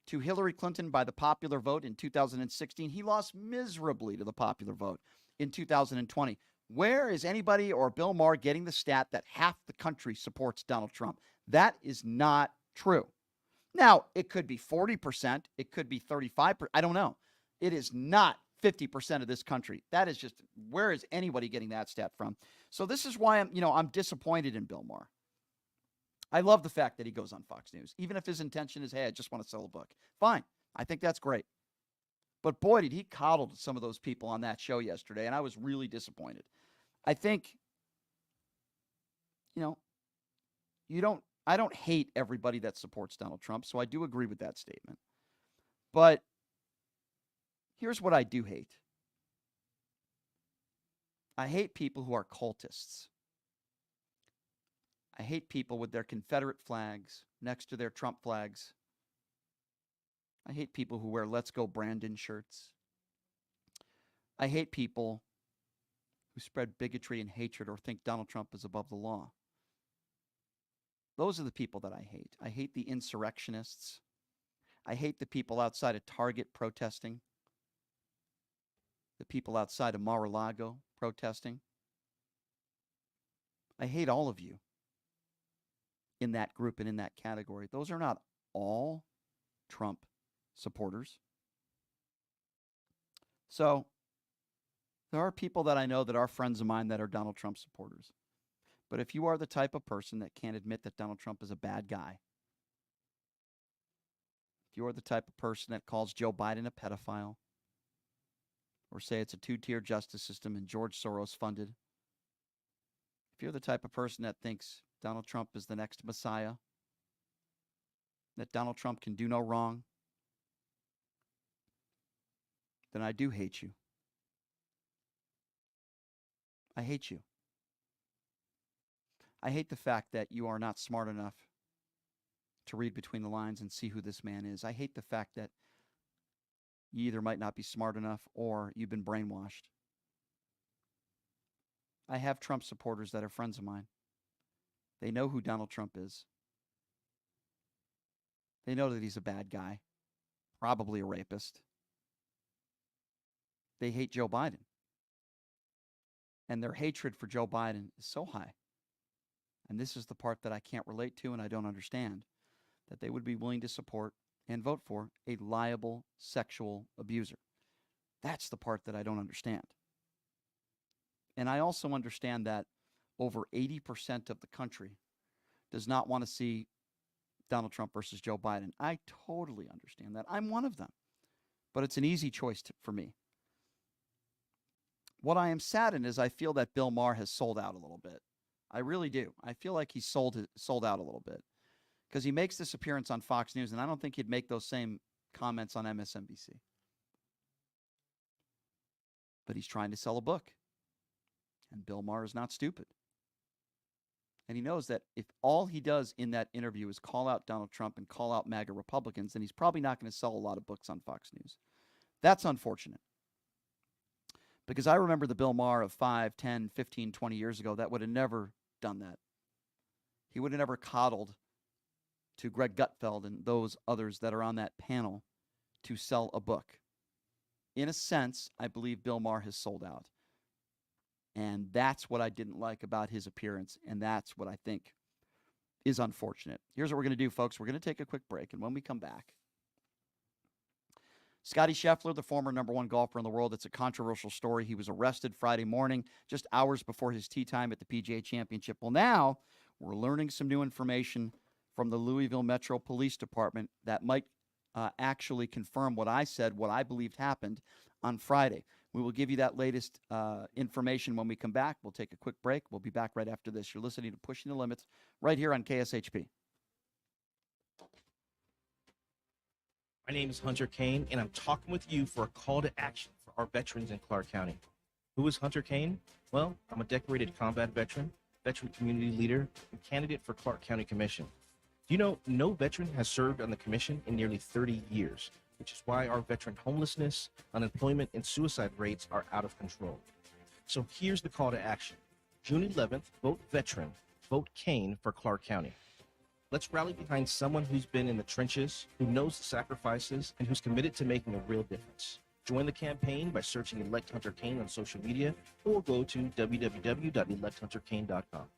Speaker 3: to Hillary Clinton by the popular vote in 2016. He lost miserably to the popular vote in 2020. Where is anybody or Bill Maher getting the stat that half the country supports Donald Trump? That is not true. Now, it could be 40%. It could be 35%. I don't know. It is not 50% of this country. That is just, where is anybody getting that stat from? So this is why I'm disappointed in Bill Maher. I love the fact that he goes on Fox News, even if his intention is, hey, I just want to sell a book. Fine. I think that's great. But boy, did he coddle some of those people on that show yesterday, and I was really disappointed. I think, I don't hate everybody that supports Donald Trump, so I do agree with that statement. But here's what I do hate. I hate people who are cultists. I hate people with their Confederate flags next to their Trump flags. I hate people who wear Let's Go Brandon shirts. I hate people who spread bigotry and hatred or think Donald Trump is above the law. Those are the people that I hate. I hate the insurrectionists. I hate the people outside of Target protesting. The people outside of Mar-a-Lago protesting. I hate all of you in that group and in that category. Those are not all Trump supporters. So there are people that I know that are friends of mine that are Donald Trump supporters. But if you are the type of person that can't admit that Donald Trump is a bad guy, if you're the type of person that calls Joe Biden a pedophile, or say it's a two-tier justice system and George Soros funded, if you're the type of person that thinks Donald Trump is the next Messiah, that Donald Trump can do no wrong, then I do hate you. I hate you. I hate the fact that you are not smart enough to read between the lines and see who this man is. I hate the fact that you either might not be smart enough or you've been brainwashed. I have Trump supporters that are friends of mine. They know who Donald Trump is. They know that he's a bad guy, probably a rapist. They hate Joe Biden. And their hatred for Joe Biden is so high. And this is the part that I can't relate to and I don't understand, that they would be willing to support and vote for a liable sexual abuser. That's the part that I don't understand. And I also understand that over 80% of the country does not want to see Donald Trump versus Joe Biden. I totally understand that. I'm one of them. But it's an easy choice for me. What I am saddened is I feel that Bill Maher has sold out a little bit. I really do. I feel like he's sold out a little bit because he makes this appearance on Fox News, and I don't think he'd make those same comments on MSNBC. But he's trying to sell a book, and Bill Maher is not stupid. And he knows that if all he does in that interview is call out Donald Trump and call out MAGA Republicans, then he's probably not going to sell a lot of books on Fox News. That's unfortunate. Because I remember the Bill Maher of 5, 10, 15, 20 years ago that would have never done that. He would have never coddled to Greg Gutfeld and those others that are on that panel to sell a book. In a sense, I believe Bill Maher has sold out. And that's what I didn't like about his appearance, and that's what I think is unfortunate. Here's what we're going to do, folks. We're going to take a quick break, and when we come back, Scottie Scheffler, the former #1 golfer in the world, it's a controversial story. He was arrested Friday morning, just hours before his tee time at the PGA Championship. Well, now we're learning some new information from the Louisville Metro Police Department that might actually confirm what I said, what I believed happened on Friday. We will give you that latest information when we come back. We'll take a quick break. We'll be back right after this. You're listening to Pushing the Limits right here on KSHP.
Speaker 12: My name is Hunter Kane, and I'm talking with you for a call to action for our veterans in Clark County. Who is Hunter Kane? Well, I'm a decorated combat veteran, veteran community leader, and candidate for Clark County Commission. Do you know no veteran has served on the commission in nearly 30 years, which is why our veteran homelessness, unemployment, and suicide rates are out of control. So here's the call to action. June 11th, vote veteran, vote Kane for Clark County. Let's rally behind someone who's been in the trenches, who knows the sacrifices, and who's committed to making a real difference. Join the campaign by searching Elect Hunter Kane on social media or go to www.electhunterkane.com.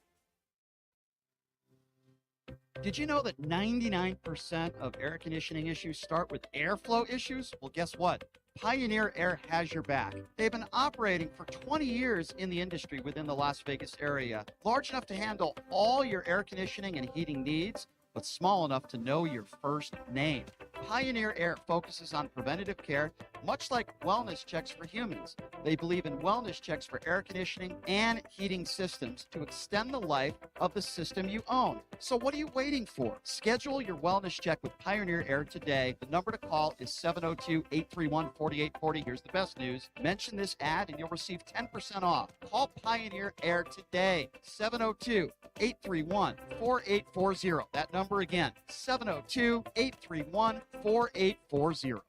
Speaker 3: Did you know that 99% of air conditioning issues start with airflow issues? Well, guess what? Pioneer Air has your back. They've been operating for 20 years in the industry within the Las Vegas area, large enough to handle all your air conditioning and heating needs, but small enough to know your first name. Pioneer Air focuses on preventative care, much like wellness checks for humans. They believe in wellness checks for air conditioning and heating systems to extend the life of the system you own. So what are you waiting for? Schedule your wellness check with Pioneer Air today. The number to call is 702-831-4840. Here's the best news. Mention this ad and you'll receive 10% off. Call Pioneer Air today. 702-831-4840. That number again, 702-831-4840.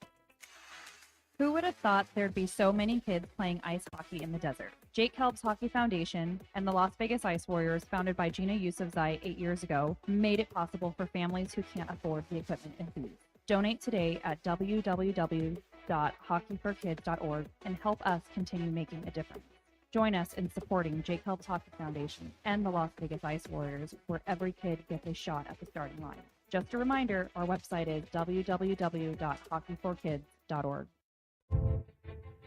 Speaker 13: Who would have thought there'd be so many kids playing ice hockey in the desert? Jake Helps Hockey Foundation and the Las Vegas Ice Warriors, founded by Gina Yusufzai 8 years ago, made it possible for families who can't afford the equipment and fees. Donate today at www.hockeyforkids.org and help us continue making a difference. Join us in supporting Jake Helps Hockey Foundation and the Las Vegas Ice Warriors, where every kid gets a shot at the starting line. Just a reminder, our website is www.hockeyforkids.org.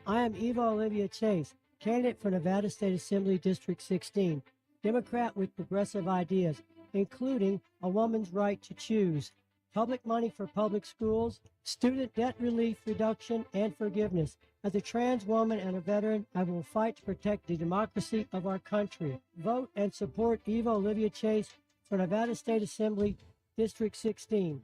Speaker 15: I am Eva Olivia Chase, candidate for Nevada State Assembly District 16. Democrat with progressive ideas, including a woman's right to choose, public money for public schools, student debt relief reduction, and forgiveness. As a trans woman and a veteran, I will fight to protect the democracy of our country. Vote and support Eva Olivia Chase for Nevada State Assembly, District 16.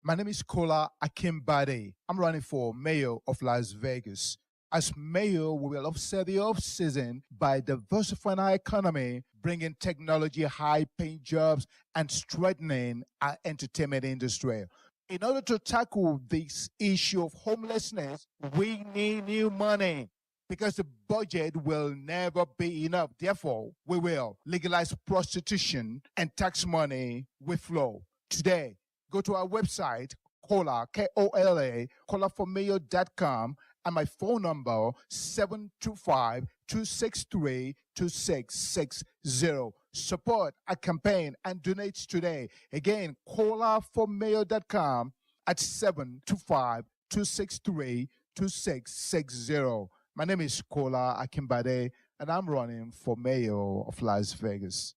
Speaker 16: My name is Kola Akimbade. I'm running for mayor of Las Vegas. As mayor, we will offset the off-season by diversifying our economy, bringing technology, high-paying jobs, and strengthening our entertainment industry. In order to tackle this issue of homelessness, we need new money because the budget will never be enough. Therefore, we will legalize prostitution and tax money will flow. Today, go to our website, Kola, K-O-L-A, kolaformayor.com, and my phone number, 725-263-2660. Support our campaign and donate today. Again, kolaformayor.com at 725-263-2660. My name is Kola Akimbade, and I'm running for mayor of Las Vegas.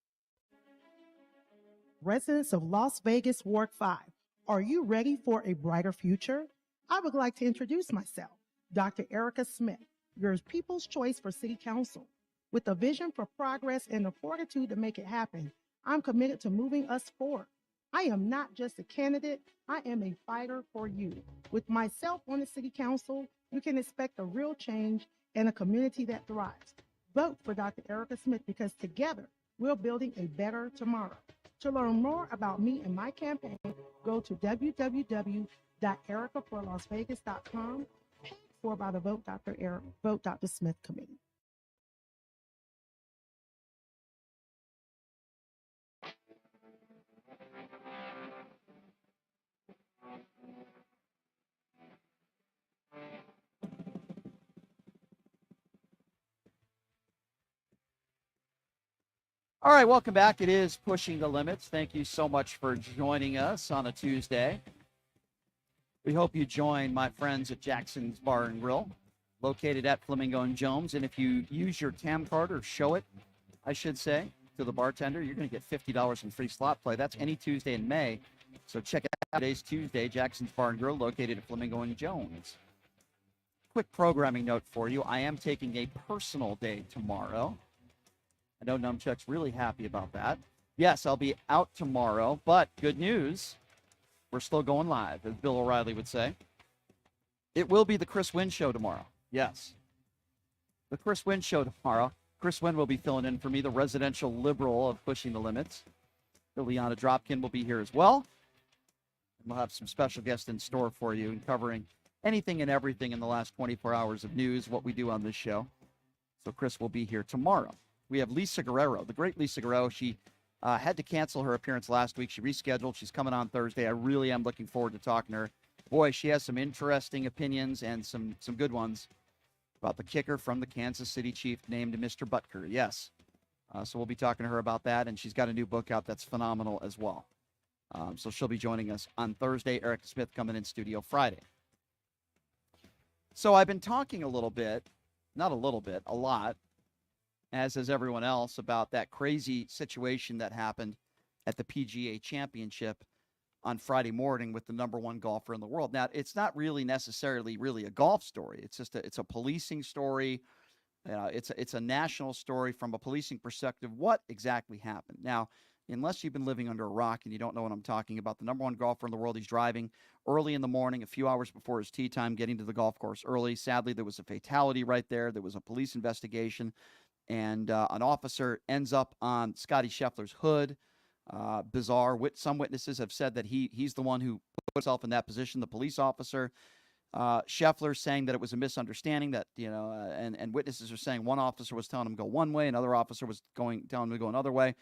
Speaker 14: Residents of Las Vegas Ward 5, are you ready for a brighter future? I would like to introduce myself, Dr. Erica Smith, your people's choice for City Council. With a vision for progress and the fortitude to make it happen, I'm committed to moving us forward. I am not just a candidate, I am a fighter for you. With myself on the City Council, you can expect a real change and a community that thrives. Vote for Dr. Erica Smith because together we're building a better tomorrow. To learn more about me and my campaign, go to www.ericaforlasvegas.com, paid for by the Vote Dr. Smith Committee.
Speaker 3: All right, welcome back. It is Pushing the Limits. Thank you so much for joining us on a Tuesday. We hope you join my friends at Jackson's Bar and Grill, located at Flamingo and Jones. And if you use your TAM card, or show it, I should say, to the bartender, you're going to get $50 in free slot play. That's any Tuesday in May. So check it out. Today's Tuesday, Jackson's Bar and Grill, located at Flamingo and Jones. Quick programming note for you. I am taking a personal day tomorrow. I know Numchuck's really happy about that. Yes, I'll be out tomorrow, but good news, we're still going live, as Bill O'Reilly would say. It will be the Chris Wynn Show tomorrow. Yes. The Chris Wynn Show tomorrow. Chris Wynn will be filling in for me, the residential liberal of Pushing the Limits. Liliana Dropkin will be here as well. And we'll have some special guests in store for you and covering anything and everything in the last 24 hours of news, what we do on this show. So Chris will be here tomorrow. We have Lisa Guerrero, the great Lisa Guerrero. She had to cancel her appearance last week. She rescheduled. She's coming on Thursday. I really am looking forward to talking to her. Boy, she has some interesting opinions and some good ones about the kicker from the Kansas City Chief named Mr. Butker. Yes. So we'll be talking to her about that, and she's got a new book out that's phenomenal as well. So she'll be joining us on Thursday. Eric Smith coming in studio Friday. So I've been talking a little bit, not a little bit, a lot, as has everyone else, about that crazy situation that happened at the PGA Championship on Friday morning with the number one golfer in the world. Now, it's not really necessarily really a golf story. It's just it's a policing story. It's a national story from a policing perspective. What exactly happened? Now, unless you've been living under a rock and you don't know what I'm talking about, the number one golfer in the world, he's driving early in the morning, a few hours before his tee time, getting to the golf course early. Sadly, there was a fatality right there. There was a police investigation. And an officer ends up on Scottie Scheffler's hood. Bizarre. Some witnesses have said that he's the one who put himself in that position, the police officer. Scheffler saying that it was a misunderstanding, that, and witnesses are saying one officer was telling him to go one way, another officer was telling him to go another way. It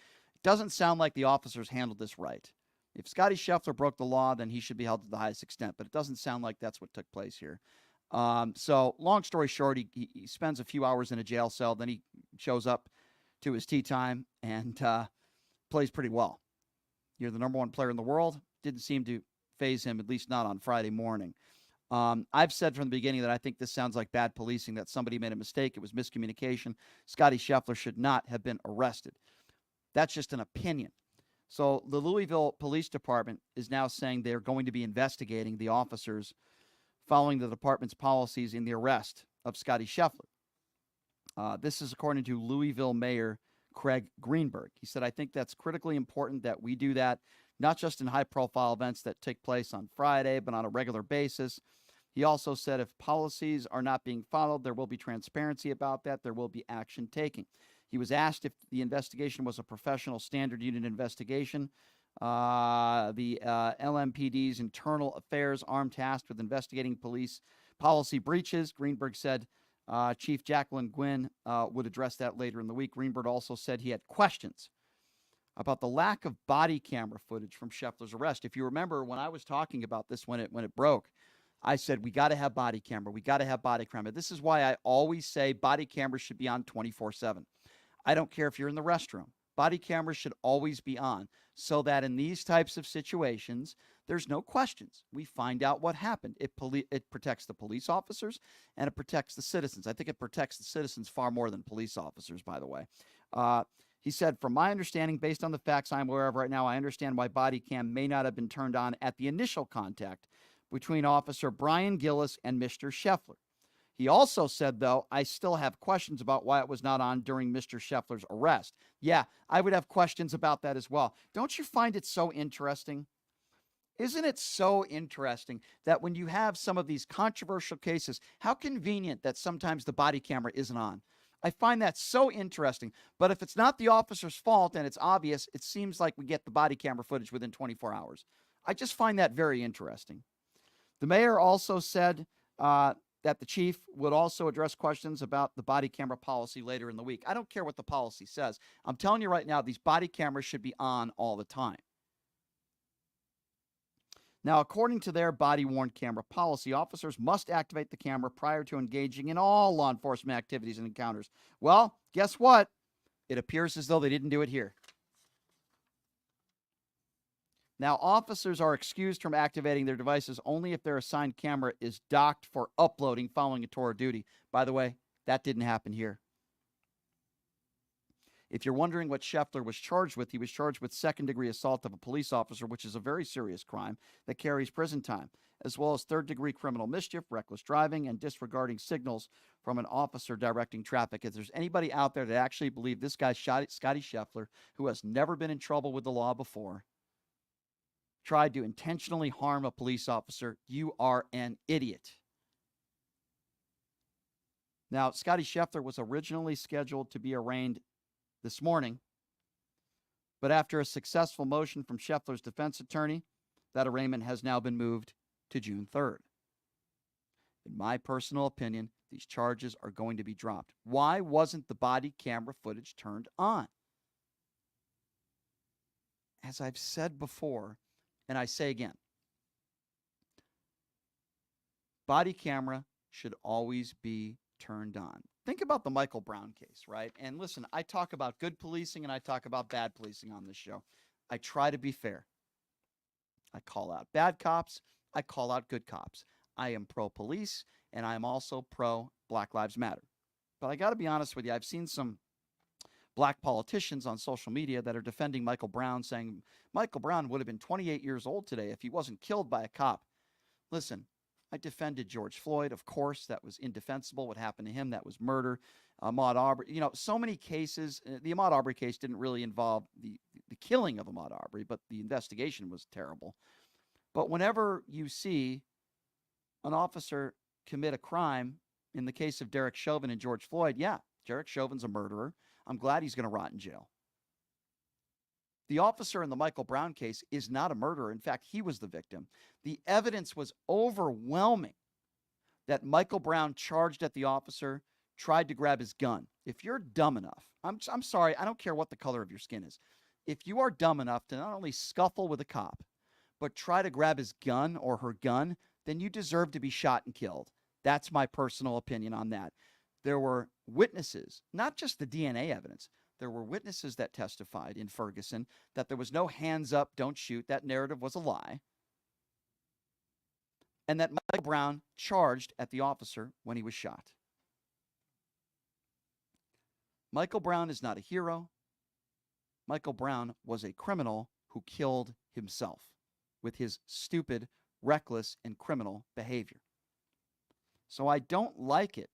Speaker 3: doesn't sound like the officers handled this right. If Scottie Scheffler broke the law, then he should be held to the highest extent, but it doesn't sound like that's what took place here. So long story short, he spends a few hours in a jail cell. Then he shows up to his tee time and plays pretty well. You're the number one player in the world. Didn't seem to faze him, at least not on Friday morning. I've said from the beginning that I think this sounds like bad policing, that somebody made a mistake. It was miscommunication. Scotty Scheffler should not have been arrested. That's just an opinion. So the Louisville Police Department is now saying they're going to be investigating the officers following the department's policies in the arrest of Scotty Scheffler. This is according to Louisville Mayor Craig Greenberg. He said, I think that's critically important that we do that, not just in high-profile events that take place on Friday, but on a regular basis. He also said if policies are not being followed, there will be transparency about that. There will be action taken. He was asked if the investigation was a professional standard unit investigation. The LMPD's internal affairs arm tasked with investigating police policy breaches. Greenberg said Chief Jacqueline Gwynn would address that later in the week. Greenberg also said he had questions about the lack of body camera footage from Scheffler's arrest. If you remember, when I was talking about this when it broke, I said, we got to have body camera. We got to have body camera. This is why I always say body cameras should be on 24/7. I don't care if you're in the restroom. Body cameras should always be on so that in these types of situations, there's no questions. We find out what happened. It protects the police officers and it protects the citizens. I think it protects the citizens far more than police officers, by the way. He said, from my understanding, based on the facts I'm aware of right now, I understand why body cam may not have been turned on at the initial contact between Officer Brian Gillis and Mr. Scheffler. He also said, though, I still have questions about why it was not on during Mr. Scheffler's arrest. Yeah, I would have questions about that as well. Don't you find it so interesting? Isn't it so interesting that when you have some of these controversial cases, how convenient that sometimes the body camera isn't on? I find that so interesting. But if it's not the officer's fault and it's obvious, it seems like we get the body camera footage within 24 hours. I just find that very interesting. The mayor also said that the chief would also address questions about the body camera policy later in the week. I don't care what the policy says. I'm telling you right now, these body cameras should be on all the time. Now, according to their body-worn camera policy, officers must activate the camera prior to engaging in all law enforcement activities and encounters. Well, guess what? It appears as though they didn't do it here. Now, officers are excused from activating their devices only if their assigned camera is docked for uploading following a tour of duty. By the way, that didn't happen here. If you're wondering what Scheffler was charged with, he was charged with second-degree assault of a police officer, which is a very serious crime that carries prison time, as well as third-degree criminal mischief, reckless driving, and disregarding signals from an officer directing traffic. If there's anybody out there that actually believes this guy, Scotty Scheffler, who has never been in trouble with the law before, tried to intentionally harm a police officer, you are an idiot. Now, Scotty Scheffler was originally scheduled to be arraigned this morning, but after a successful motion from Scheffler's defense attorney, that arraignment has now been moved to June 3rd. In my personal opinion, these charges are going to be dropped. Why wasn't the body camera footage turned on? As I've said before, and I say again, body camera should always be turned on. Think about the Michael Brown case, right? And listen, I talk about good policing and I talk about bad policing on this show. I try to be fair. I call out bad cops. I call out good cops. I am pro-police and I am also pro-Black Lives Matter. But I got to be honest with you, I've seen some black politicians on social media that are defending Michael Brown, saying Michael Brown would have been 28 years old today if he wasn't killed by a cop. Listen, I defended George Floyd. Of course, that was indefensible. What happened to him, that was murder. Ahmaud Arbery, so many cases. The Ahmaud Arbery case didn't really involve the killing of Ahmaud Arbery, but the investigation was terrible. But whenever you see an officer commit a crime, in the case of Derek Chauvin and George Floyd, yeah, Derek Chauvin's a murderer. I'm glad he's going to rot in jail. The officer in the Michael Brown case is not a murderer. In fact, he was the victim. The evidence was overwhelming that Michael Brown charged at the officer, tried to grab his gun. If you're dumb enough, I'm sorry, I don't care what the color of your skin is. If you are dumb enough to not only scuffle with a cop, but try to grab his gun or her gun, then you deserve to be shot and killed. That's my personal opinion on that. There were witnesses, not just the DNA evidence. There were witnesses that testified in Ferguson that there was no hands up, don't shoot. That narrative was a lie. and that Michael Brown charged at the officer when he was shot. Michael Brown is not a hero. Michael Brown was a criminal who killed himself with his stupid, reckless, and criminal behavior. So I don't like it.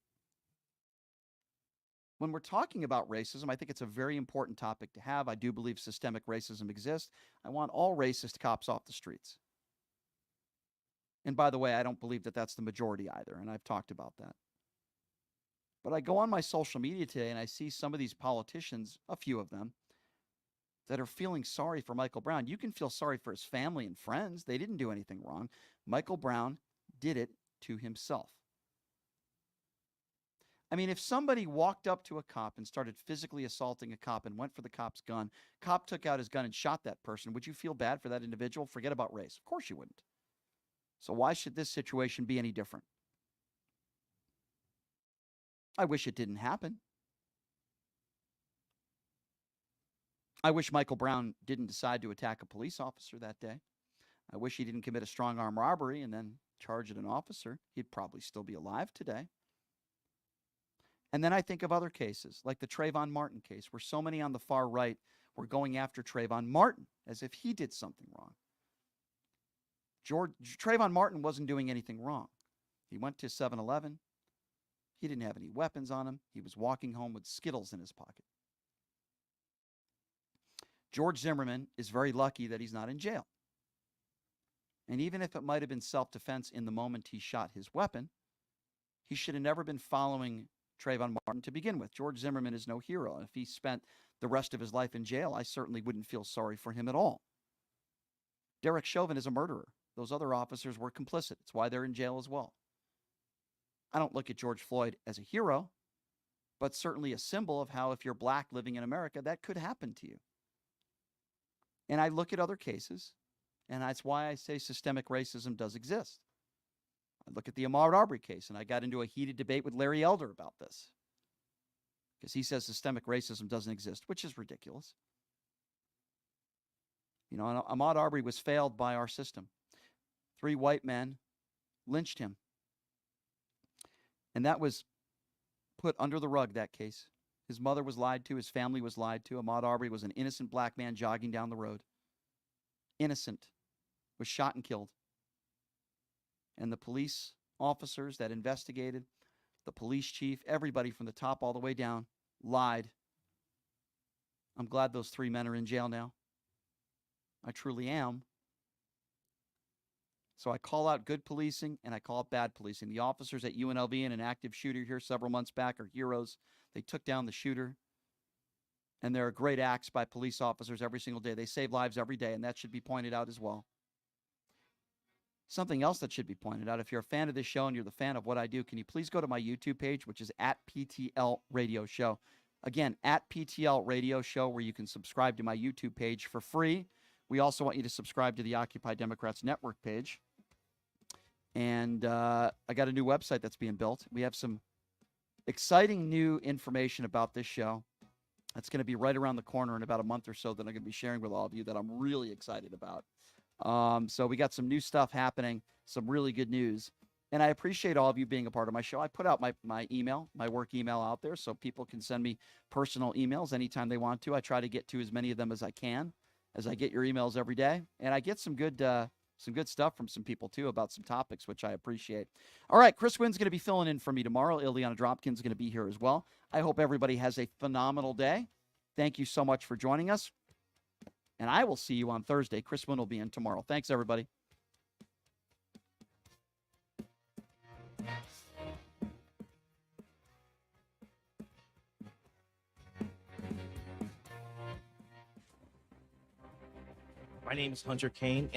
Speaker 3: When we're talking about racism, I think it's a very important topic to have. I do believe systemic racism exists. I want all racist cops off the streets. And by the way, I don't believe that that's the majority either, and I've talked about that. But I go on my social media today and I see some of these politicians, a few of them, that are feeling sorry for Michael Brown. You can feel sorry for his family and friends. They didn't do anything wrong. Michael Brown did it to himself. I mean, if somebody walked up to a cop and started physically assaulting a cop and went for the cop's gun, cop took out his gun and shot that person, would you feel bad for that individual? Forget about race. Of course you wouldn't. So why should this situation be any different? I wish it didn't happen. I wish Michael Brown didn't decide to attack a police officer that day. I wish he didn't commit a strong arm robbery and then charge at an officer. He'd probably still be alive today. And then I think of other cases, like the Trayvon Martin case, where so many on the far right were going after Trayvon Martin as if he did something wrong. Trayvon Martin wasn't doing anything wrong. He went to 7-Eleven. He didn't have any weapons on him. He was walking home with Skittles in his pocket. George Zimmerman is very lucky that he's not in jail. And even if it might have been self-defense in the moment he shot his weapon, he should have never been following Trayvon Martin to begin with. George Zimmerman is no hero. If he spent the rest of his life in jail, I certainly wouldn't feel sorry for him at all. Derek Chauvin is a murderer. Those other officers were complicit. It's why they're in jail as well. I don't look at George Floyd as a hero, but certainly a symbol of how if you're black living in America, that could happen to you. And I look at other cases, and that's why I say systemic racism does exist. I look at the Ahmaud Arbery case, and I got into a heated debate with Larry Elder about this because he says systemic racism doesn't exist, which is ridiculous. You know, Ahmaud Arbery was failed by our system. 3 white men lynched him. And that was put under the rug, that case. His mother was lied to. His family was lied to. Ahmaud Arbery was an innocent black man jogging down the road. Innocent. Was shot and killed. And the police officers that investigated, the police chief, everybody from the top all the way down, lied. I'm glad those 3 men are in jail now. I truly am. So I call out good policing and I call out bad policing. The officers at UNLV and an active shooter here several months back are heroes. They took down the shooter. And there are great acts by police officers every single day. They save lives every day, and that should be pointed out as well. Something else that should be pointed out, if you're a fan of this show and you're the fan of what I do, can you please go to my YouTube page, which is @PTL Radio Show. Again, @PTL Radio Show, where you can subscribe to my YouTube page for free. We also want you to subscribe to the Occupy Democrats Network page. And I got a new website that's being built. We have some exciting new information about this show. That's going to be right around the corner in about a month or so that I'm going to be sharing with all of you that I'm really excited about. So we got some new stuff happening, some really good news. And I appreciate all of you being a part of my show. I put out my email, my work email out there so people can send me personal emails anytime they want to. I try to get to as many of them as I can, as I get your emails every day. And I get some good stuff from some people, too, about some topics, which I appreciate. All right, Chris Wynn's going to be filling in for me tomorrow. Ileana Dropkin's going to be here as well. I hope everybody has a phenomenal day. Thank you so much for joining us. And I will see you on Thursday. Chris Wynn will be in tomorrow. Thanks, everybody.
Speaker 12: My name is Hunter Kane.